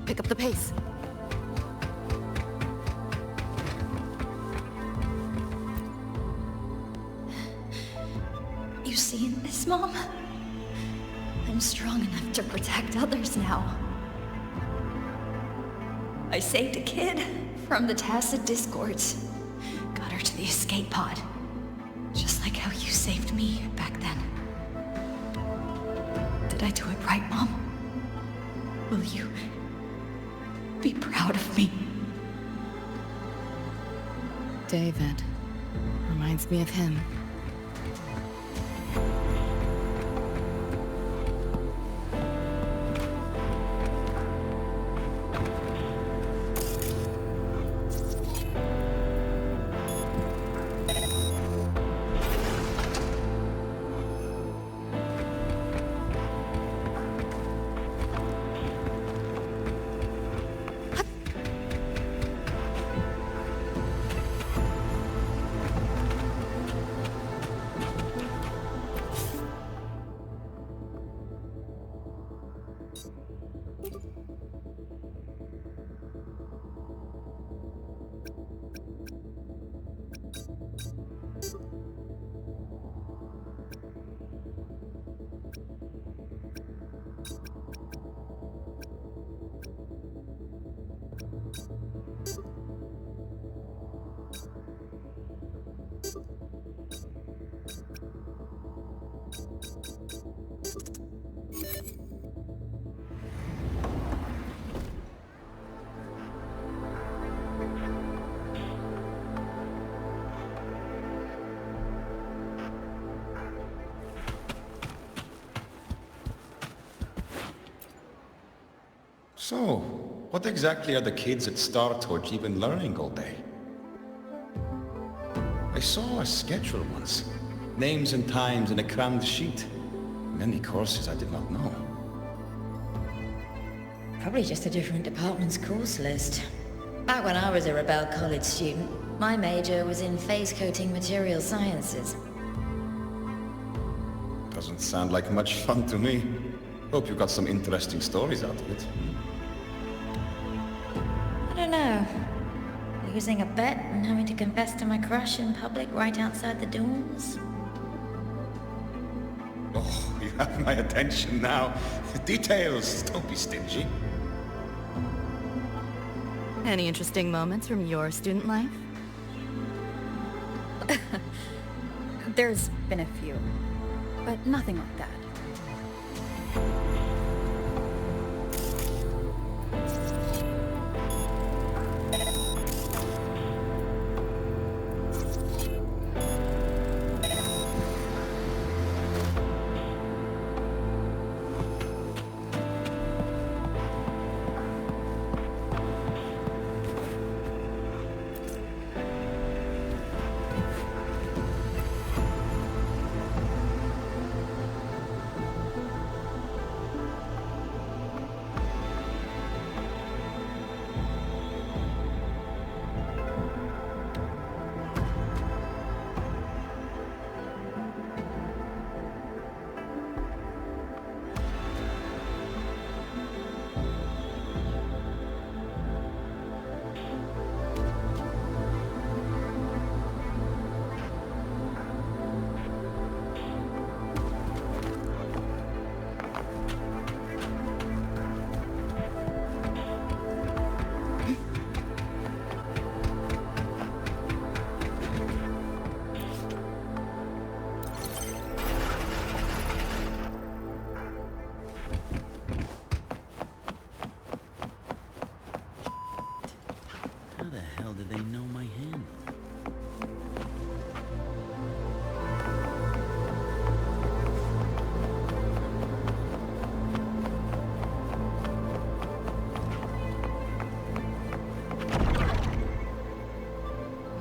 Pick up the pace. You seen this, Mom? I'm strong enough to protect others now. I saved a kid from the Tacit Discords. Got her to the escape pod. Just like how you saved me back then. Did I do it right, Mom? Will you be proud of me? David. Reminds me of him. So, what exactly are the kids at Star Torch even learning all day? I saw a schedule once. Names and times in a crammed sheet. Many courses I did not know. Probably just a different department's course list. Back when I was a Rebel College student, my major was in phase coating material sciences. Doesn't sound like much fun to me. Hope you got some interesting stories out of it. I don't know. Losing a bet and having to confess to my crush in public right outside the dorms? Oh, you have my attention now. Details, don't be stingy. Any interesting moments from your student life? There's been a few, but nothing like that.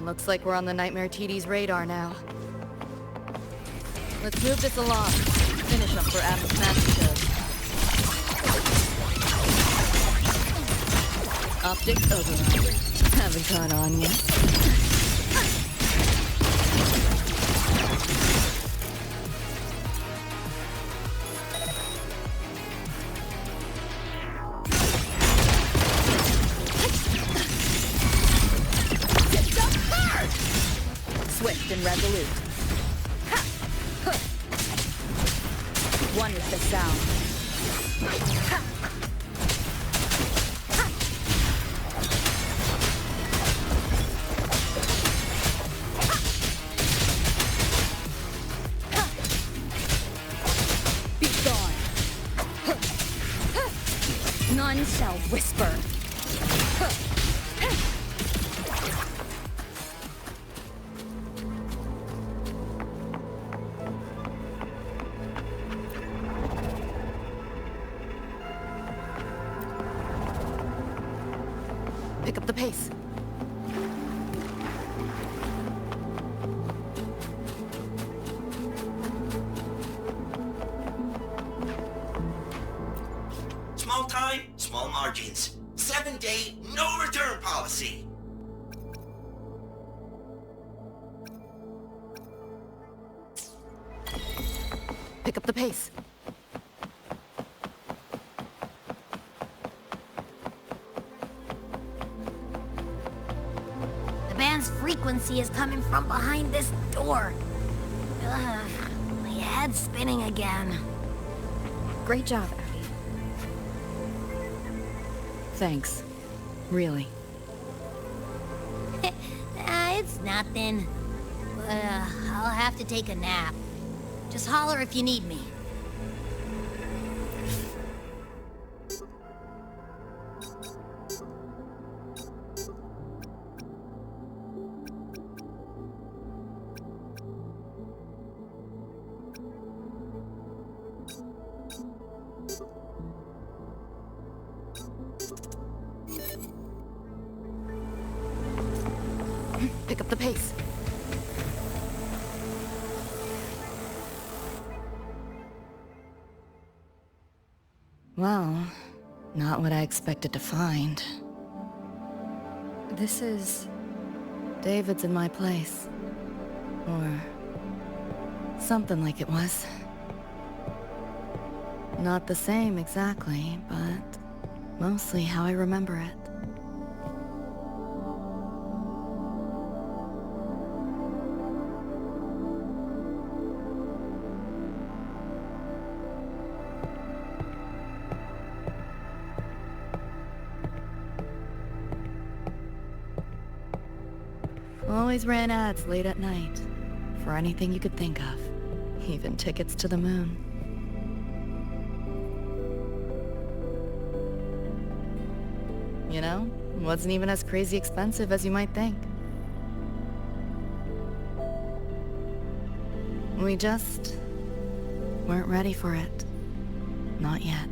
Looks like we're on the Nightmare TD's radar now. Let's move this along. Finish up for Atlas Master Show. Optics override. Haven't caught on yet. Swift and resolute. One with the sound. Be gone. None shall whisper. Pick up the pace. Small time, small margins. 7-day, no return policy. Pick up the pace. The band's frequency is coming from behind this door. Ugh, my head's spinning again. Great job, Abby. Thanks. Really. It's nothing. But, I'll have to take a nap. Just holler if you need me. Pick up the pace. Well, not what I expected to find. This is... David's in my place. Or... something like it was. Not the same exactly, but mostly how I remember it. Always ran ads late at night, for anything you could think of, even tickets to the moon. You know, it wasn't even as crazy expensive as you might think. We just weren't ready for it. Not yet.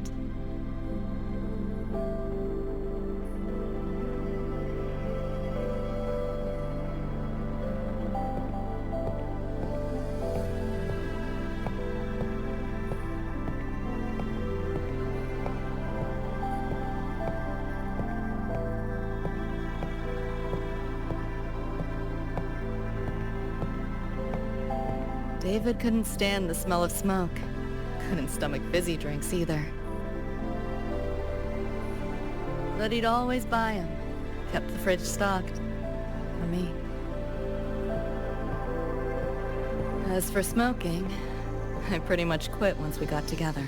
David couldn't stand the smell of smoke. Couldn't stomach fizzy drinks either. But he'd always buy them. Kept the fridge stocked. For me. As for smoking, I pretty much quit once we got together.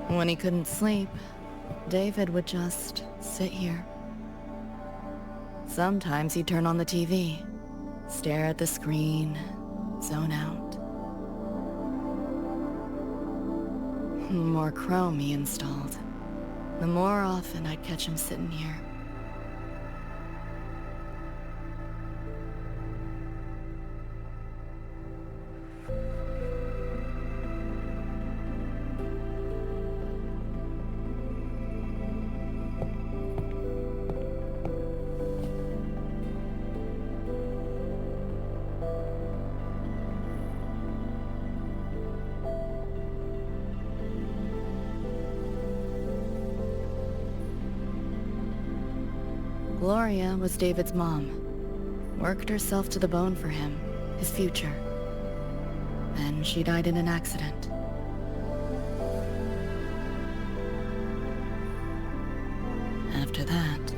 When he couldn't sleep, David would just sit here. Sometimes he'd turn on the TV, stare at the screen, zone out. The more Chrome he installed, the more often I'd catch him sitting here. Gloria was David's mom. Worked herself to the bone for him, his future. Then she died in an accident. After that,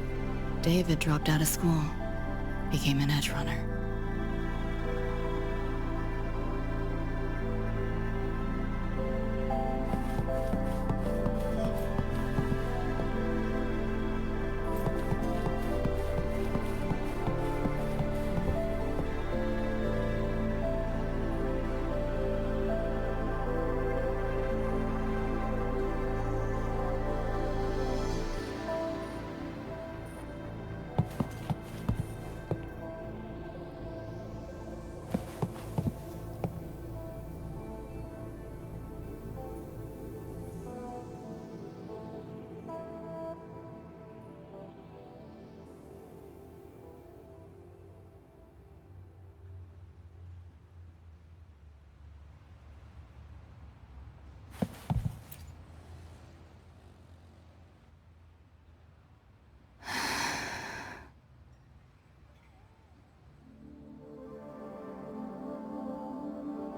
David dropped out of school, became an Edgerunner.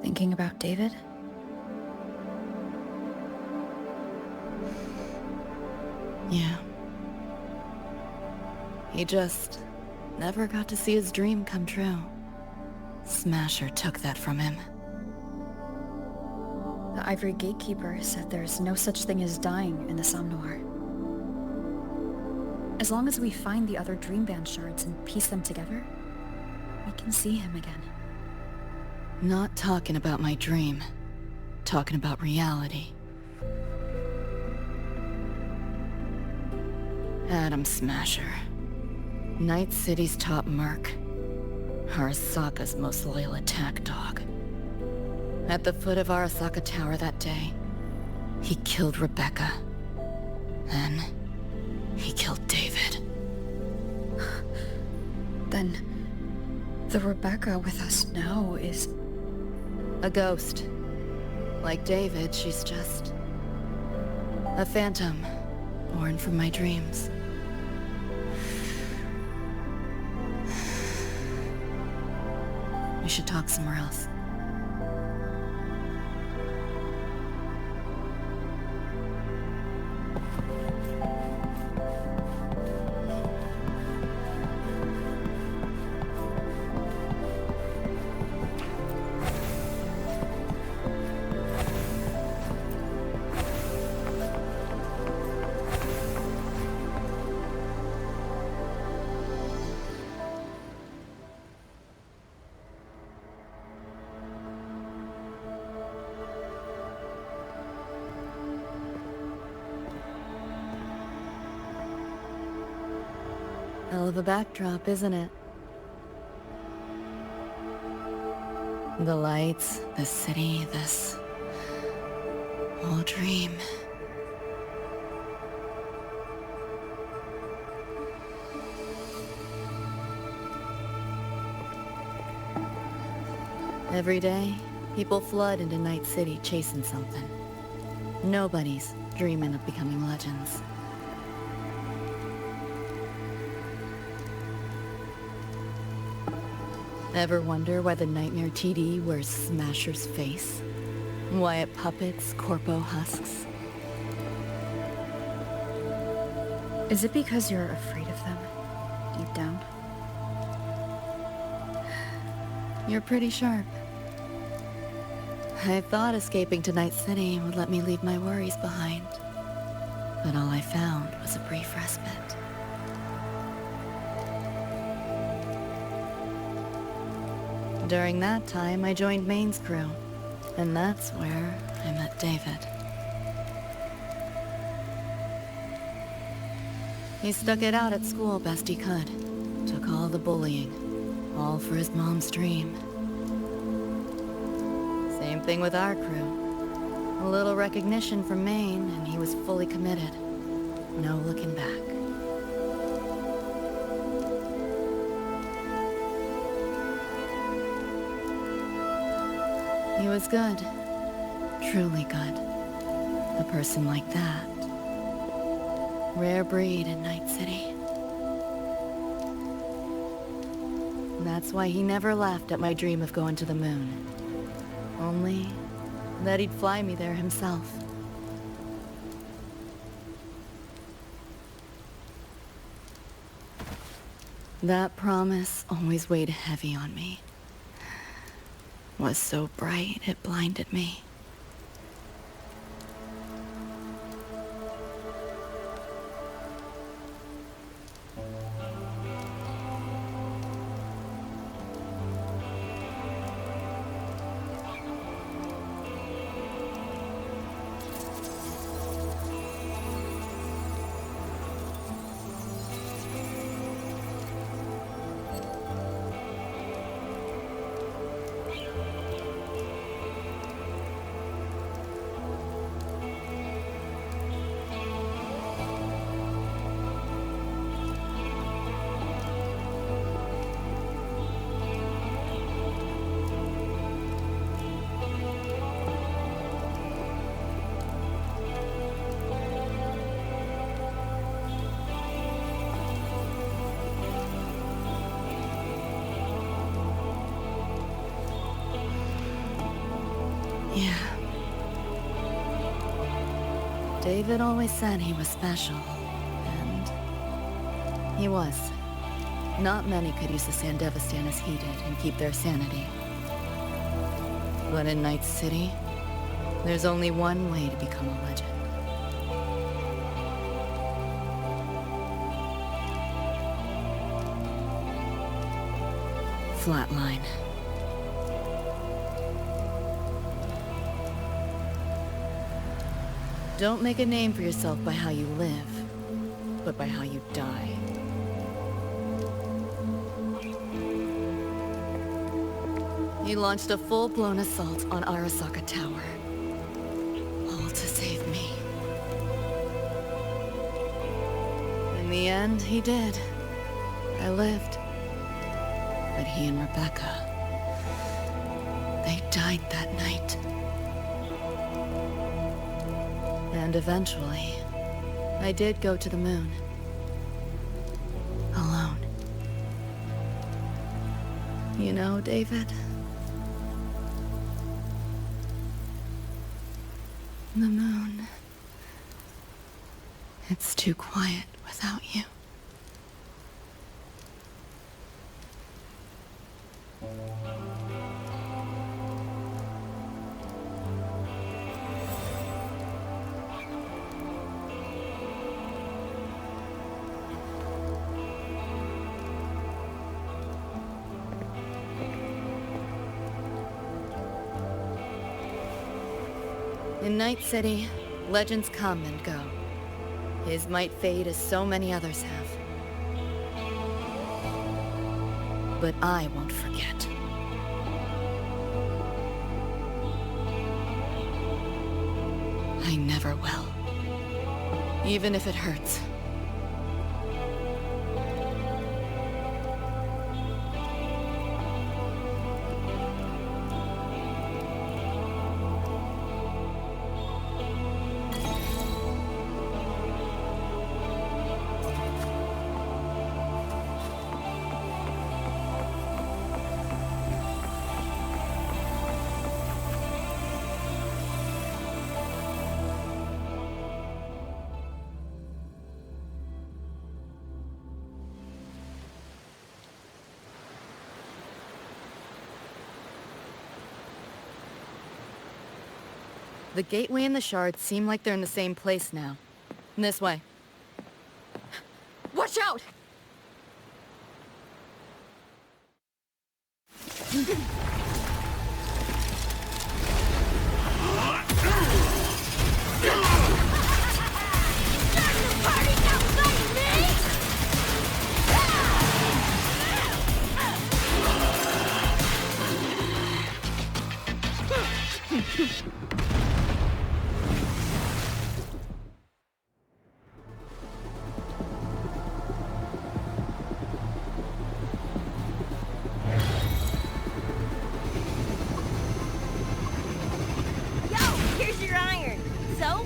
Thinking about David? Yeah. He just never got to see his dream come true. Smasher took that from him. The Ivory Gatekeeper said there's no such thing as dying in the Somme Noir. As long as we find the other Dreamband shards and piece them together, we can see him again. Not talking about my dream. Talking about reality. Atom Smasher. Night City's top merc. Arasaka's most loyal attack dog. At the foot of Arasaka Tower that day, he killed Rebecca. Then, he killed David. Then, the Rebecca with us now is... a ghost. Like David, she's just... a phantom, born from my dreams. We should talk somewhere else. Hell of a backdrop, isn't it? The lights, the city, this whole dream. Every day, people flood into Night City chasing something. Nobody's dreaming of becoming legends. Ever wonder why the Nightmare TD wears Smasher's face? Why it puppets Corpo husks? Is it because you're afraid of them, deep down? You're pretty sharp. I thought escaping to Night City would let me leave my worries behind. But all I found was a brief respite. During that time, I joined Maine's crew, and that's where I met David. He stuck it out at school best he could, took all the bullying, all for his mom's dream. Same thing with our crew. A little recognition from Maine, and he was fully committed. No looking back. He was good. Truly good. A person like that. Rare breed in Night City. That's why he never laughed at my dream of going to the moon. Only that he'd fly me there himself. That promise always weighed heavy on me. Was so bright it blinded me. Yeah. David always said he was special, and he was. Not many could use the Sandevistan as he did and keep their sanity. But in Night City, there's only one way to become a legend. Flatline. Don't make a name for yourself by how you live, but by how you die. He launched a full-blown assault on Arasaka Tower. All to save me. In the end, he did. I lived. But he and Rebecca, they died that night. And eventually, I did go to the moon. Alone. You know, David? The moon. It's too quiet without you. In Night City, legends come and go. His might fade as so many others have. But I won't forget. I never will. Even if it hurts. The gateway and the shards seem like they're in the same place now. This way. Watch out!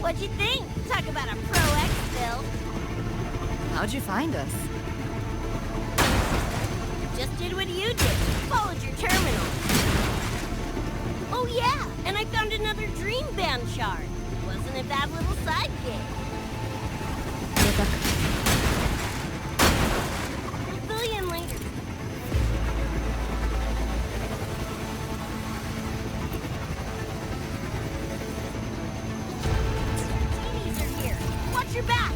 What'd you think? Talk about a pro X build. How'd you find us? Just did what you did. Followed your terminal. Oh yeah, and I found another dream band shard. Wasn't a bad little side gig. I'll fill you in later. Watch your back!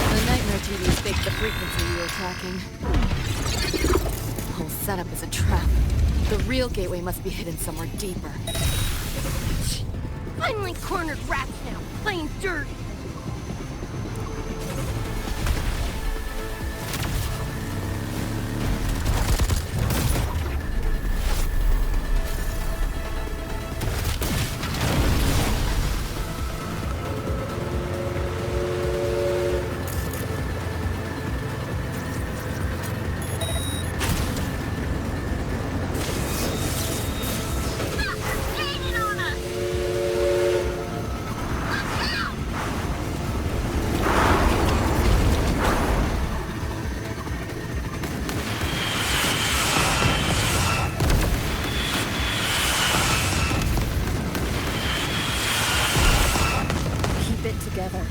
The nightmare TVs faked the frequency you were tracking. The whole setup is a trap. The real gateway must be hidden somewhere deeper. Finally cornered rats now, playing dirty. it together.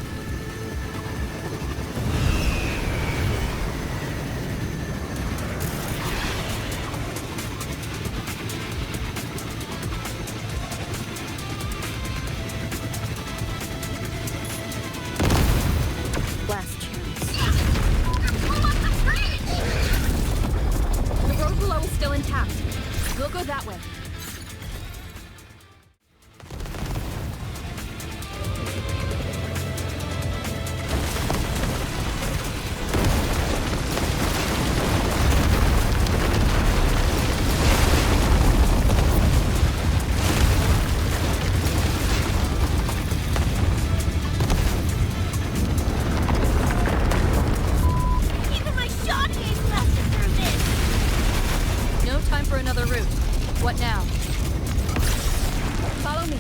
Last chance. The road below is still intact. We'll go that way. Even my shot gaze lasted through this! No time for another route. What now? Follow me.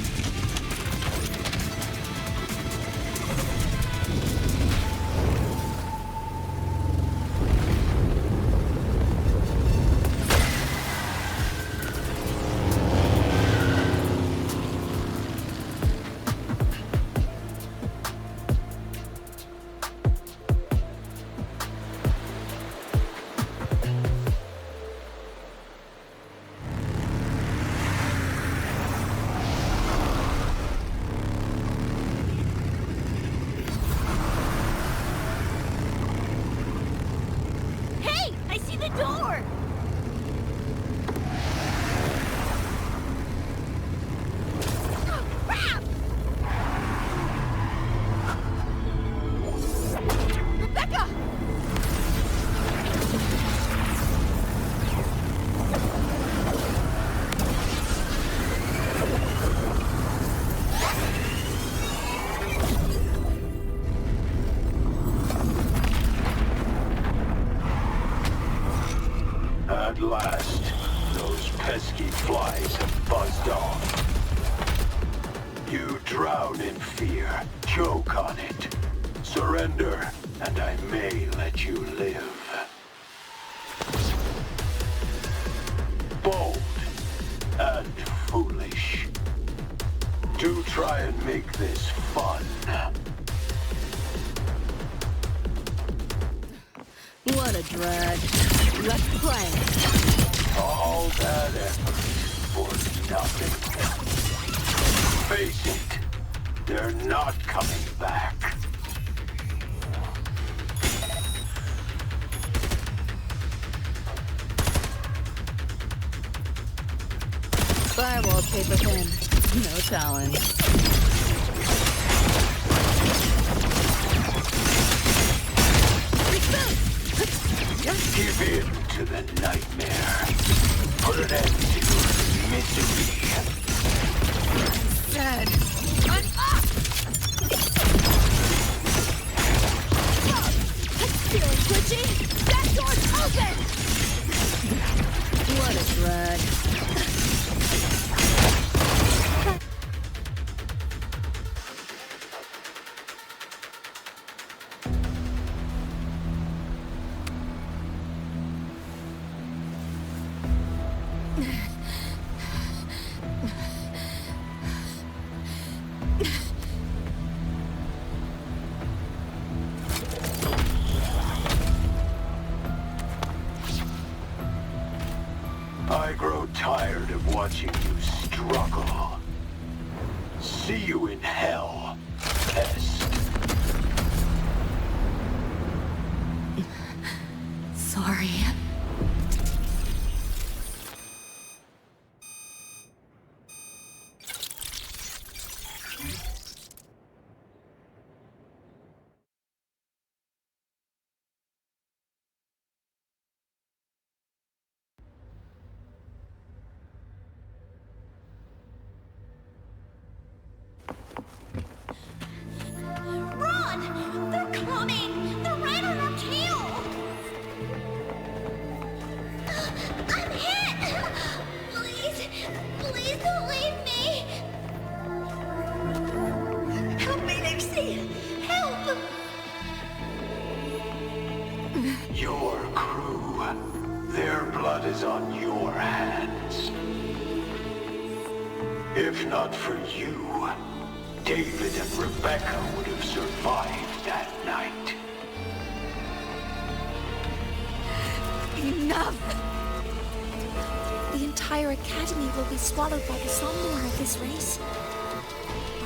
Hey! I see the door! Oh, crap! Rebecca! At last, those pesky flies have buzzed off. You drown in fear, choke on it. Surrender, and I may let you live. Bold and foolish. Do try and make this fun. What a drag. Let's play. All that effort for nothing. Face it, they're not coming back. Firewall paper thin. No challenge. Give in to the nightmare. Put an end to misery. Dead. I'm up! Feeling glitchy? That door's open! What a drag. I grow tired of watching you struggle. See you in hell, pest. Sorry. Run! They're coming! They're right on our tail! I'm hit! Please, please don't leave me! Help me, Nixie! Help! Your crew, their blood is on your hands. If not for you, David and Rebecca would have survived that night. Enough! The entire academy will be swallowed by the somnolence at this race.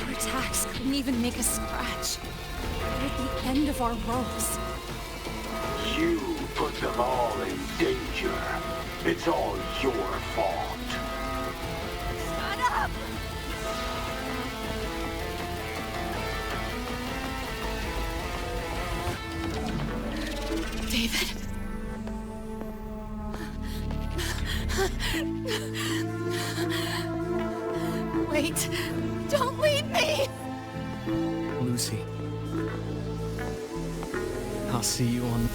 Our attacks couldn't even make a scratch. We're at the end of our ropes. You put them all in danger. It's all your fault. Shut up! David? Wait! Don't leave me! Lucy. I'll see you on...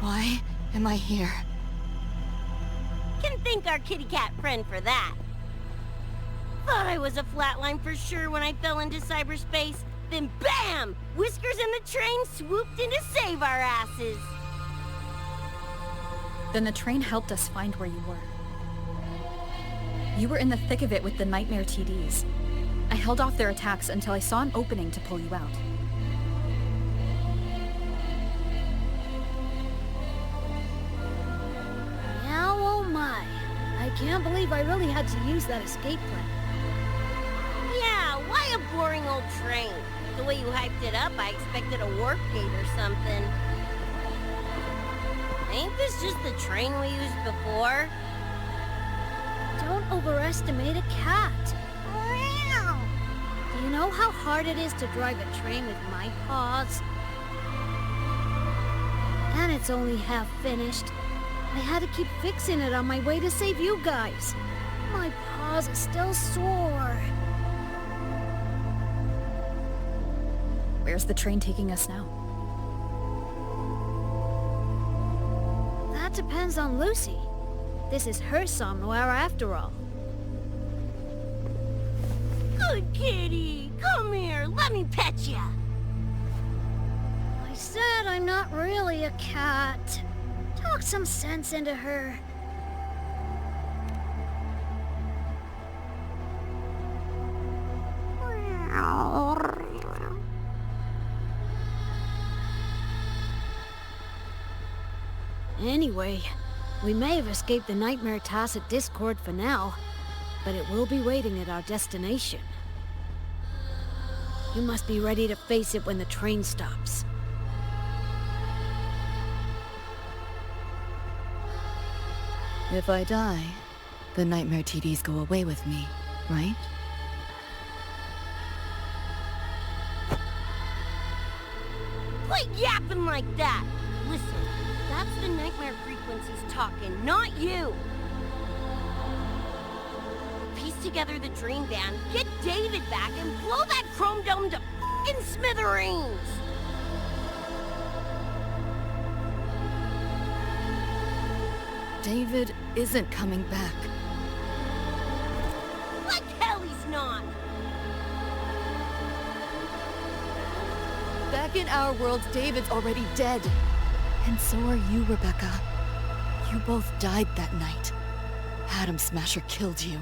Why am I here? Can thank our kitty cat friend for that. Thought I was a flatline for sure when I fell into cyberspace. Then BAM! Whiskers and the train swooped in to save our asses. Then the train helped us find where you were. You were in the thick of it with the Nightmare TDs. I held off their attacks until I saw an opening to pull you out. Now, oh my. I can't believe I really had to use that escape plan. Yeah, why a boring old train? The way you hyped it up, I expected a warp gate or something. Ain't this just the train we used before? Don't overestimate a cat. Do you know how hard it is to drive a train with my paws? And it's only half finished. I had to keep fixing it on my way to save you guys. My paws are still sore. Where's the train taking us now? That depends on Lucy. This is her somnolence after all. Good kitty! Come here, let me pet ya! I said I'm not really a cat. Talk some sense into her. Anyway, we may have escaped the Nightmare Tacit Discord for now, but it will be waiting at our destination. You must be ready to face it when the train stops. If I die, the Nightmare TDs go away with me, right? Quit yapping like that! Listen, that's the nightmare frequencies talking, not you! Piece together the dream band, get David back, and blow that chrome dome to f***ing smithereens! David isn't coming back. Like hell he's not! Back in our world, David's already dead. And so are you, Rebecca. You both died that night. Atom Smasher killed you.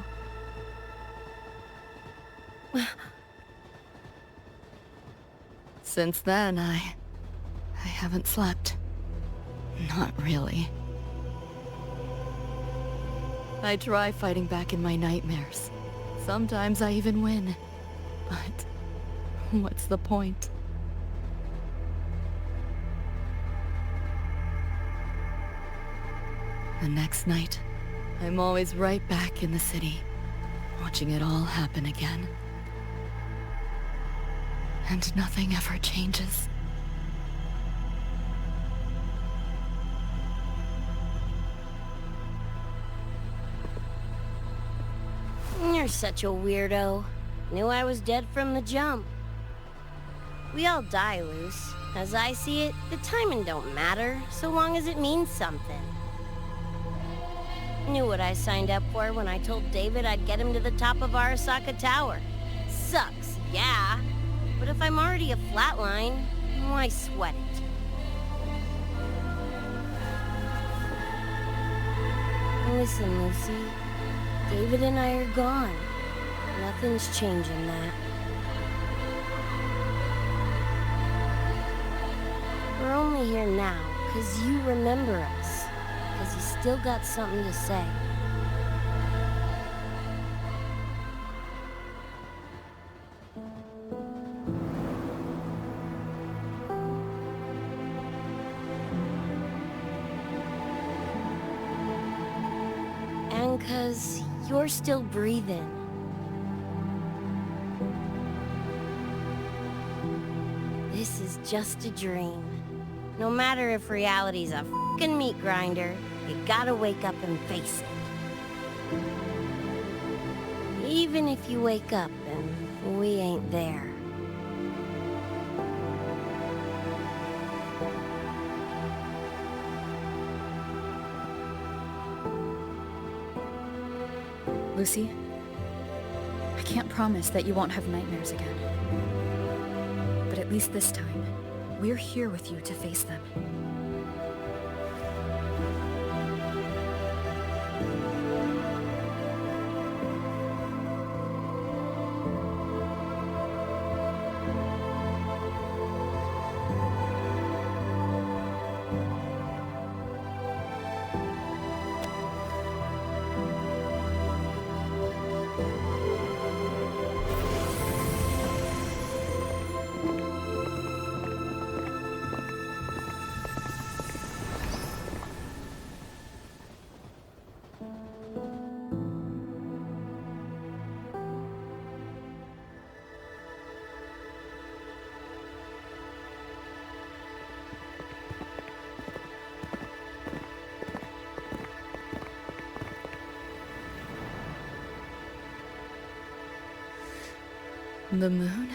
Since then, I haven't slept. Not really. I try fighting back in my nightmares. Sometimes I even win. But what's the point? The next night, I'm always right back in the city, watching it all happen again. And nothing ever changes. You're such a weirdo. Knew I was dead from the jump. We all die, Luce. As I see it, the timing don't matter, so long as it means something. Knew what I signed up for when I told David I'd get him to the top of Arasaka Tower. Sucks, yeah. But if I'm already a flatline, why sweat it? Listen, Lucy. David and I are gone. Nothing's changing that. We're only here now because you remember us. Because you still got something to say. And because you're still breathing. This is just a dream. No matter if reality's a f***ing meat grinder, you gotta wake up and face it. Even if you wake up and we ain't there. Lucy, I can't promise that you won't have nightmares again. But at least this time, we're here with you to face them. The moon?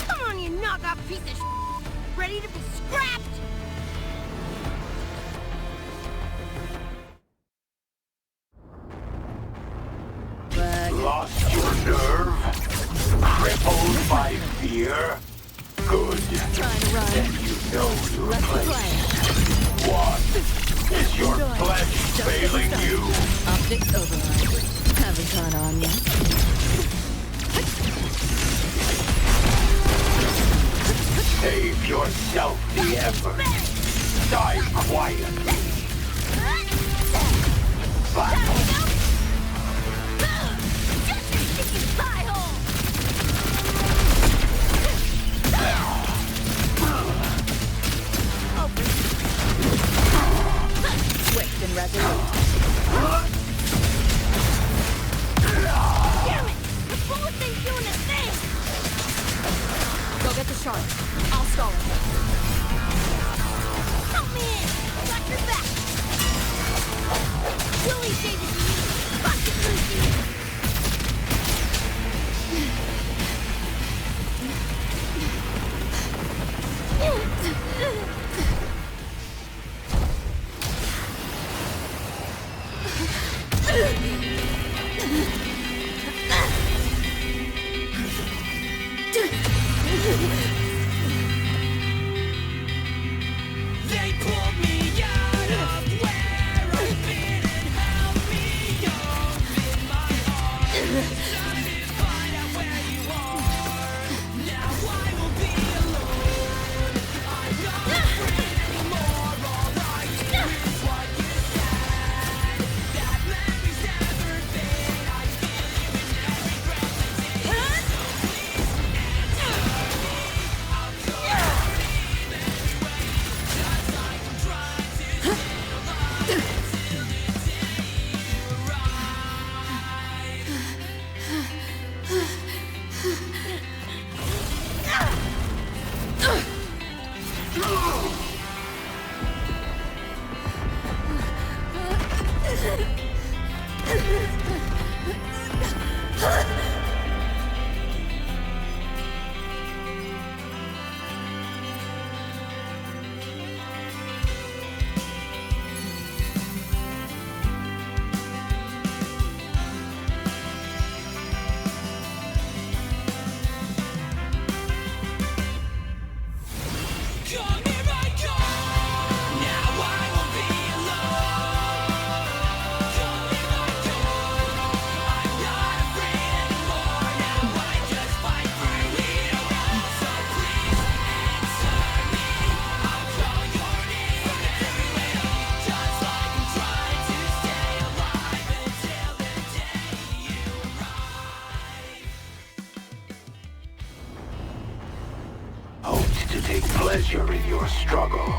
Come on, you knock-off piece of sh**! Ready to be scrapped? Lost your nerve? Crippled by fear? Good. Then you know your place. What? Is your flesh failing you? Optics override. Haven't caught on yet. Save yourself the effort. Die quietly. Battle. Swift and resolute. Damn it! The bullet ain't doing a thing! Go get the shark. I'll stall it. Help me in! Got your back! Willie saved it to you! Fuck it, Lucy! They pulled me out of where I've been and held me up in my heart. Time to find out where you are. Now I will be alone. I'm not afraid anymore. All right, here's what you said. That memory's never Come here I go. Now I won't be alone. Come here I go. I'm not afraid anymore. Now I just fight through it all. So please answer me. I'll call your name through it all. Just like I'm trying to stay alive until the day you arrive. Hoped to take pleasure in your struggle.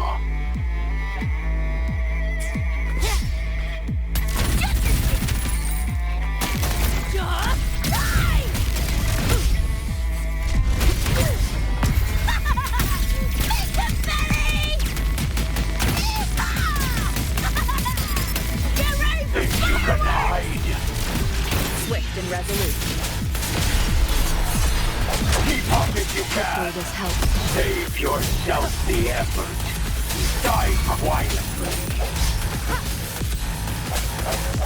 Think you can hide? Swift and resolute. Keep up if you can. This help. Save yourself the effort. Die quietly.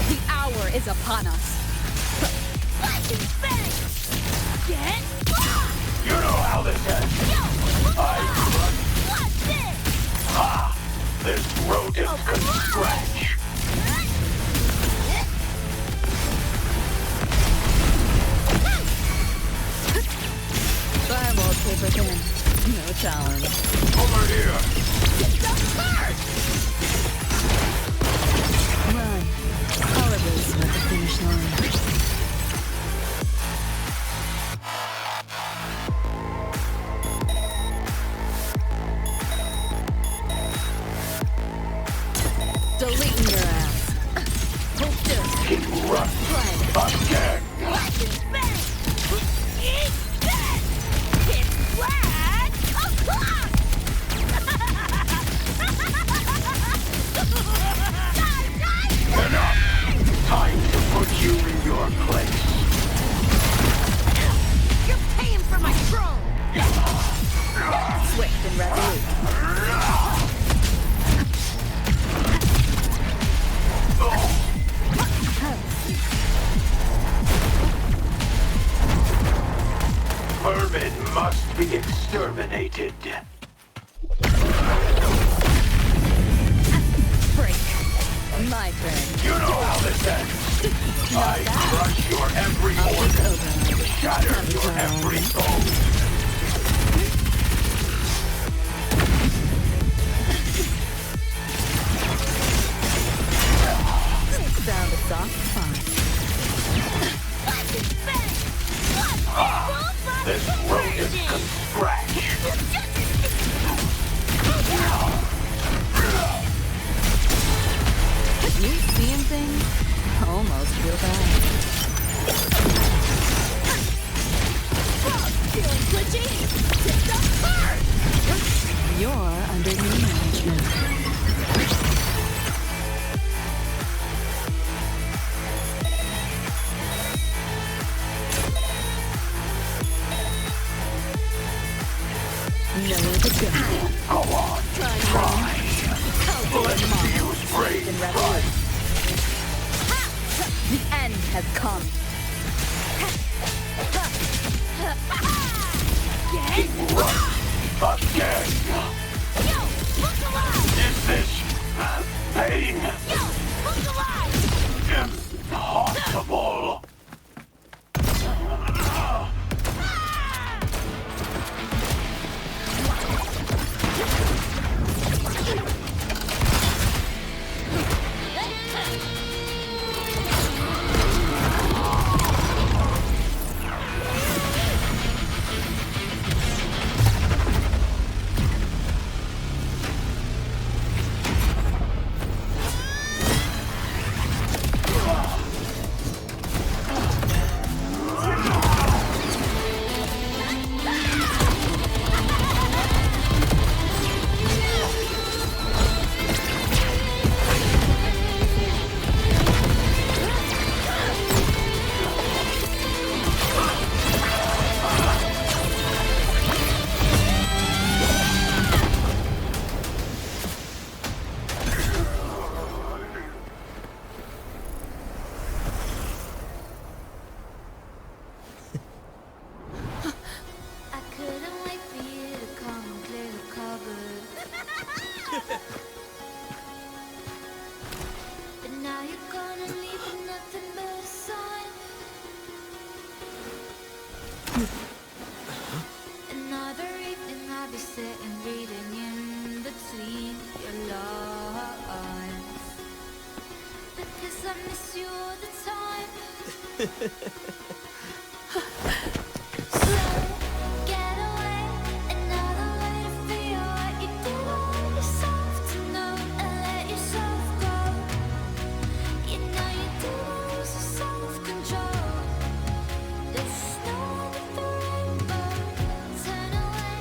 The hour is upon us. You know how this ends. I run. Ah, this rodent can scratch. Fire wallpaper thin. No challenge. Over here. Run. Holidays at the finish line. Deleting your ass. Hold still. Keep running. Again. Enough. Time to put you in your place. You're paying for my troll! Swift and resolute. Vermin must be exterminated. Break. My turn. You know how this ends. I crush your every organ, shatter your every bone. Found a soft spot. This rodent can scratch. You seeing things? Almost feel bad. Feeling glitchy? You're under new management. Nowhere to go. Go on, try. Let's brain run. The end has come. Keep running. Again. Is this pain? Impossible. Another evening I'll be sitting reading in between your lines, because I miss you all the time. So get away, another way to feel what you do. Want yourself to know and let yourself go. You know you do lose your self-control. There's snow under the rainbow. Turn away,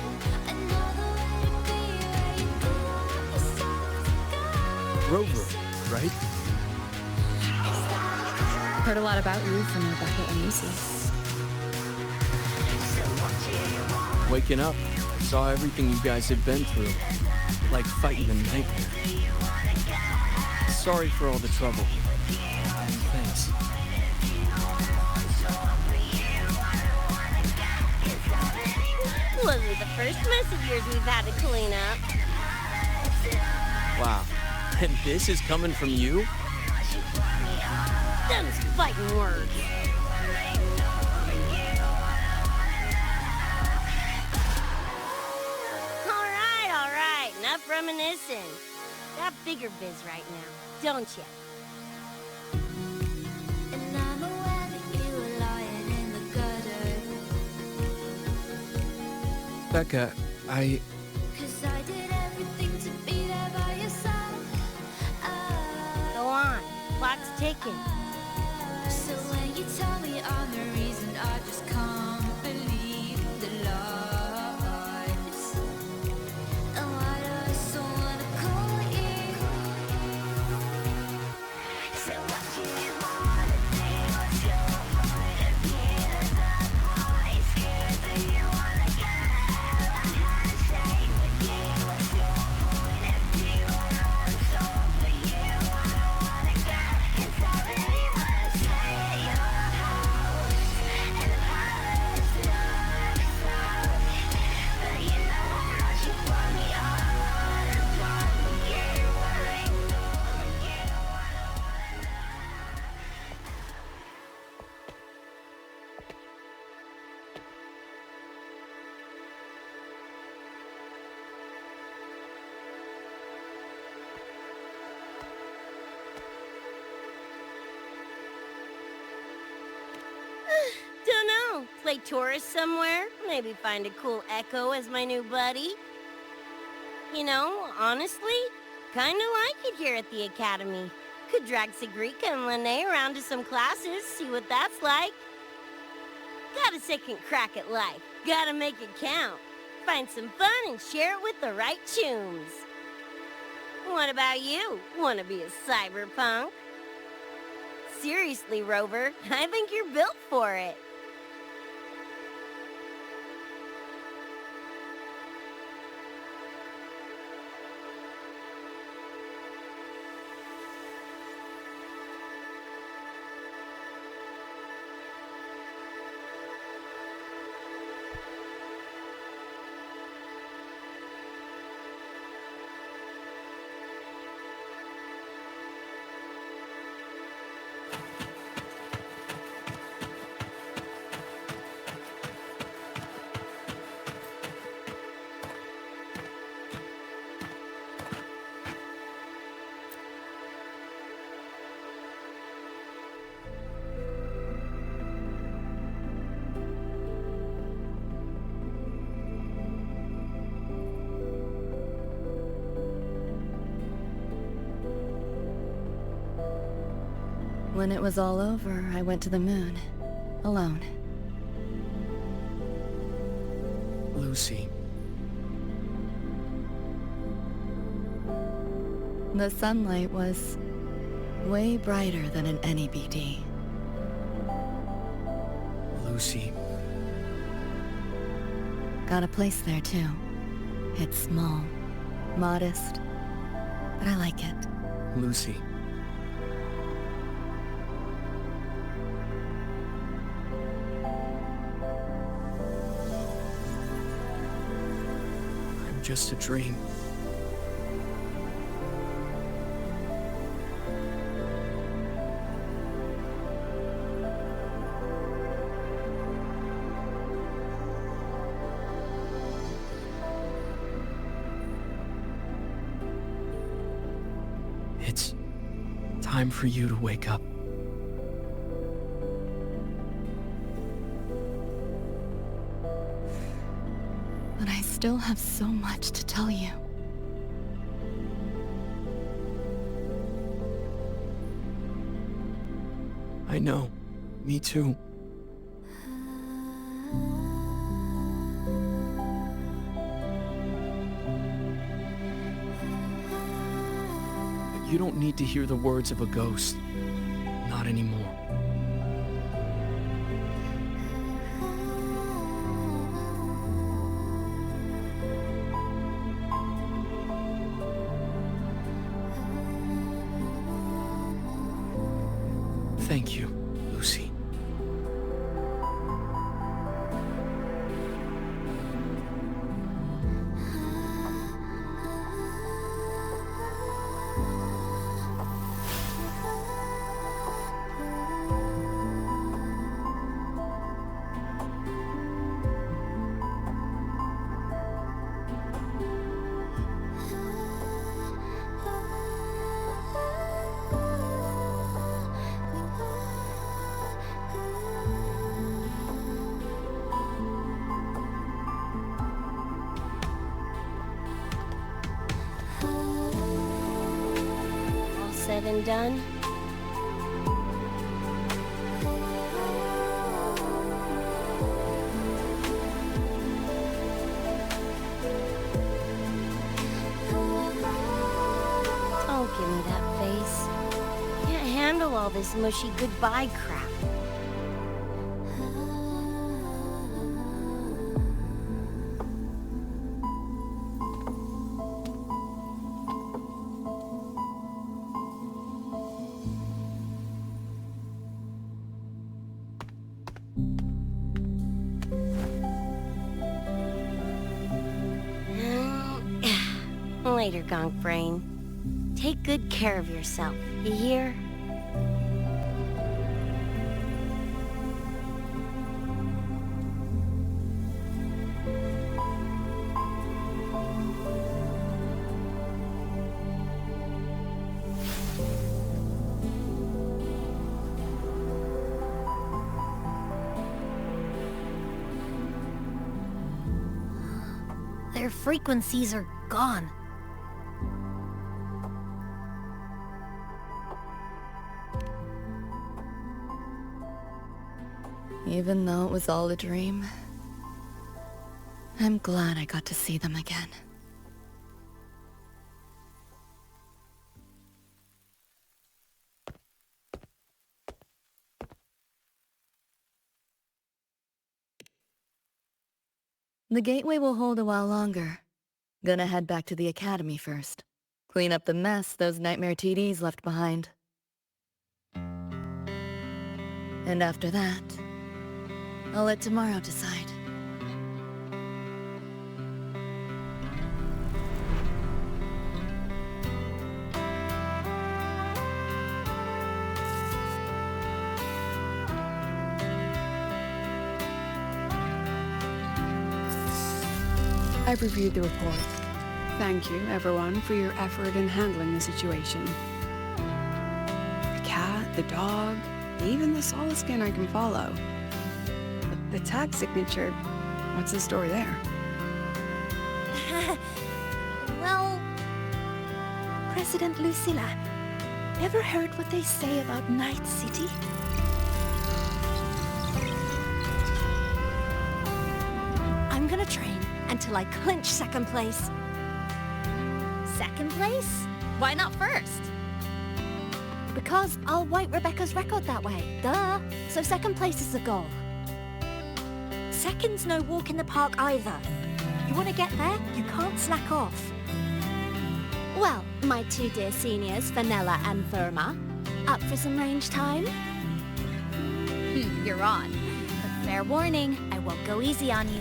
another way to be where you do want yourself to go. Rover, right? Heard a lot about you from Rebecca and Lucy. Waking up, I saw everything you guys had been through. Like fighting a nightmare. Sorry for all the trouble. Thanks. Wasn't the first mess of yours we've had to clean up. Wow. And this is coming from you? Them's fighting words. All right. Enough reminiscing. Got bigger biz right now, don't ya? And I'm aware that you were lying in the gutter. Becca, I... 'Cause I did everything to be there by your side. Go on. Clock's ticking. So when you tell me I'm the reason, I just can't believe the lies. And why do I so wanna call you? So what do you wanna do? What's your point of view? That boy scared that you wanna get out. I had a shame with you. What's your point of view? I know it's all for you. I don't wanna get inside anyone's head. Your house and the palace looks loud, but you know that you want me all along. You worry, you Dunno. Play tourist somewhere? Maybe find a cool Echo as my new buddy? You know, honestly, kinda like it here at the Academy. Could drag Sigrika and Lene around to some classes, see what that's like. Got a second crack at life. Gotta make it count. Find some fun and share it with the right chooms. What about you? Wanna be a cyberpunk? Seriously, Rover, I think you're built for it. When it was all over, I went to the moon. Alone. Lucy. The sunlight was way brighter than in any BD. Lucy. Got a place there too. It's small, modest, but I like it. Lucy. I'm just a dream. time for you to wake up. But I still have so much to tell you. I know. Me too. But you don't need to hear the words of a ghost. Not anymore. Thank you, Lucy. Said and done. Don't give me that face. Can't handle all this mushy goodbye crap. Later, Gonk Brain. Take good care of yourself, you hear? Their frequencies are gone. Even though it was all a dream, I'm glad I got to see them again. The gateway will hold a while longer. Gonna head back to the academy first. Clean up the mess those nightmare TDs left behind. And after that, I'll let tomorrow decide. I've reviewed the report. Thank you, everyone, for your effort in handling the situation. The cat, the dog, even the solid skin I can follow. The tag signature, what's the story there? Well, President Lucilla, ever heard what they say about Night City? I'm gonna train until I clinch second place. Second place? Why not first? Because I'll wipe Rebecca's record that way. Duh. So second place is the goal. Second's no walk in the park either. You want to get there, you can't slack off. Well, my two dear seniors, Vanilla and Verma, up for some range time? You're on. But fair warning, I won't go easy on you.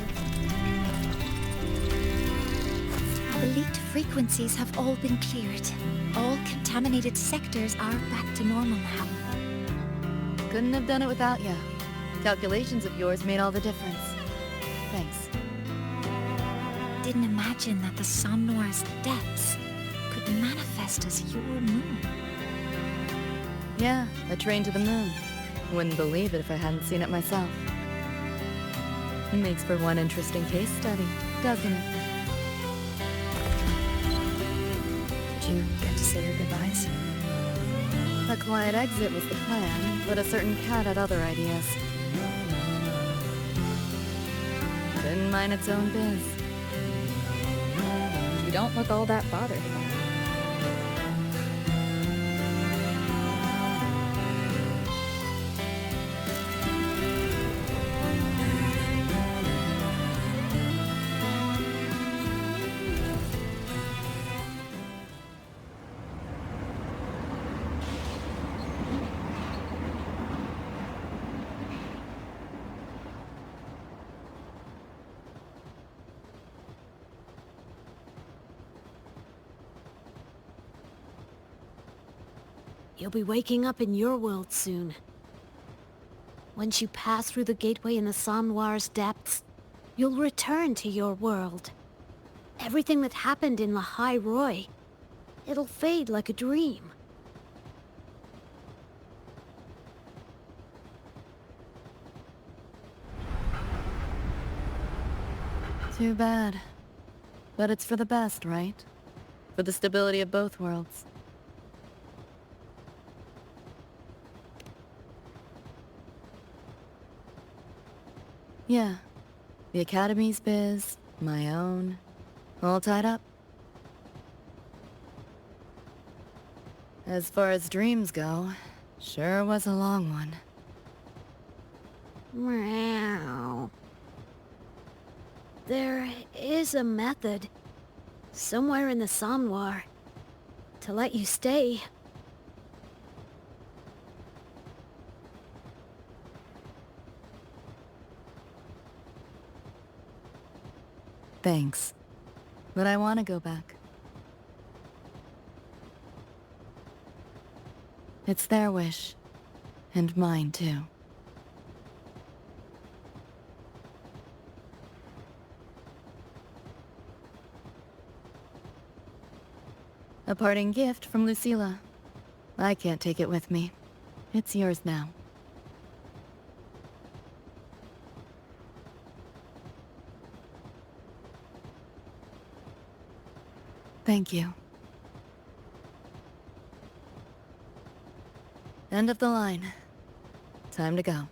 The leaked frequencies have all been cleared. All contaminated sectors are back to normal now. Couldn't have done it without you. Calculations of yours made all the difference. Thanks. Didn't imagine that the Somnor's depths could manifest as your moon. Yeah, a train to the moon. Wouldn't believe it if I hadn't seen it myself. Makes for one interesting case study, doesn't it? Did you get to say your goodbyes? A quiet exit was the plan, but a certain cat had other ideas. Didn't mind its own biz. You don't look all that bothered. You'll be waking up in your world soon. Once you pass through the gateway in the Somnoir's depths, you'll return to your world. Everything that happened in Lahai Roy, it'll fade like a dream. Too bad. But it's for the best, right? For the stability of both worlds. Yeah. The Academy's biz, my own, all tied up. As far as dreams go, sure was a long one. Meow. There is a method, somewhere in the Somnoir, to let you stay. Thanks. But I want to go back. It's their wish. And mine, too. A parting gift from Lucilla. I can't take it with me. It's yours now. Thank you. End of the line. Time to go.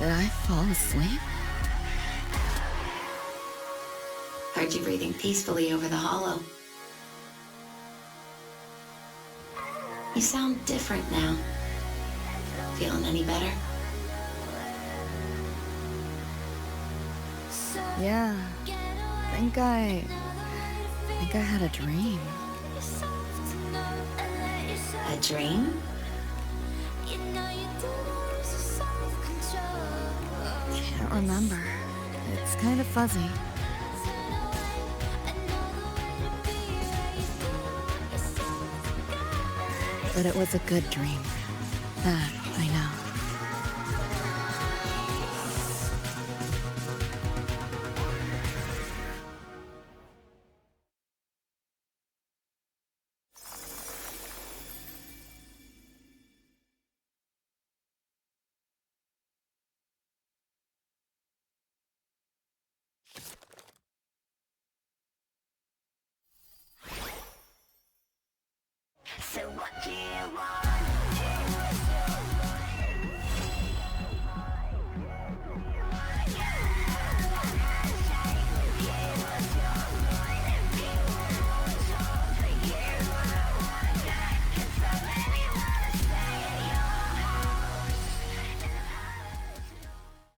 Did I fall asleep? Heard you breathing peacefully over the hollow. You sound different now. Feeling any better? Yeah. think I had a dream. A dream? Can't remember. It's kind of fuzzy. But it was a good dream. That I know. So what do you want?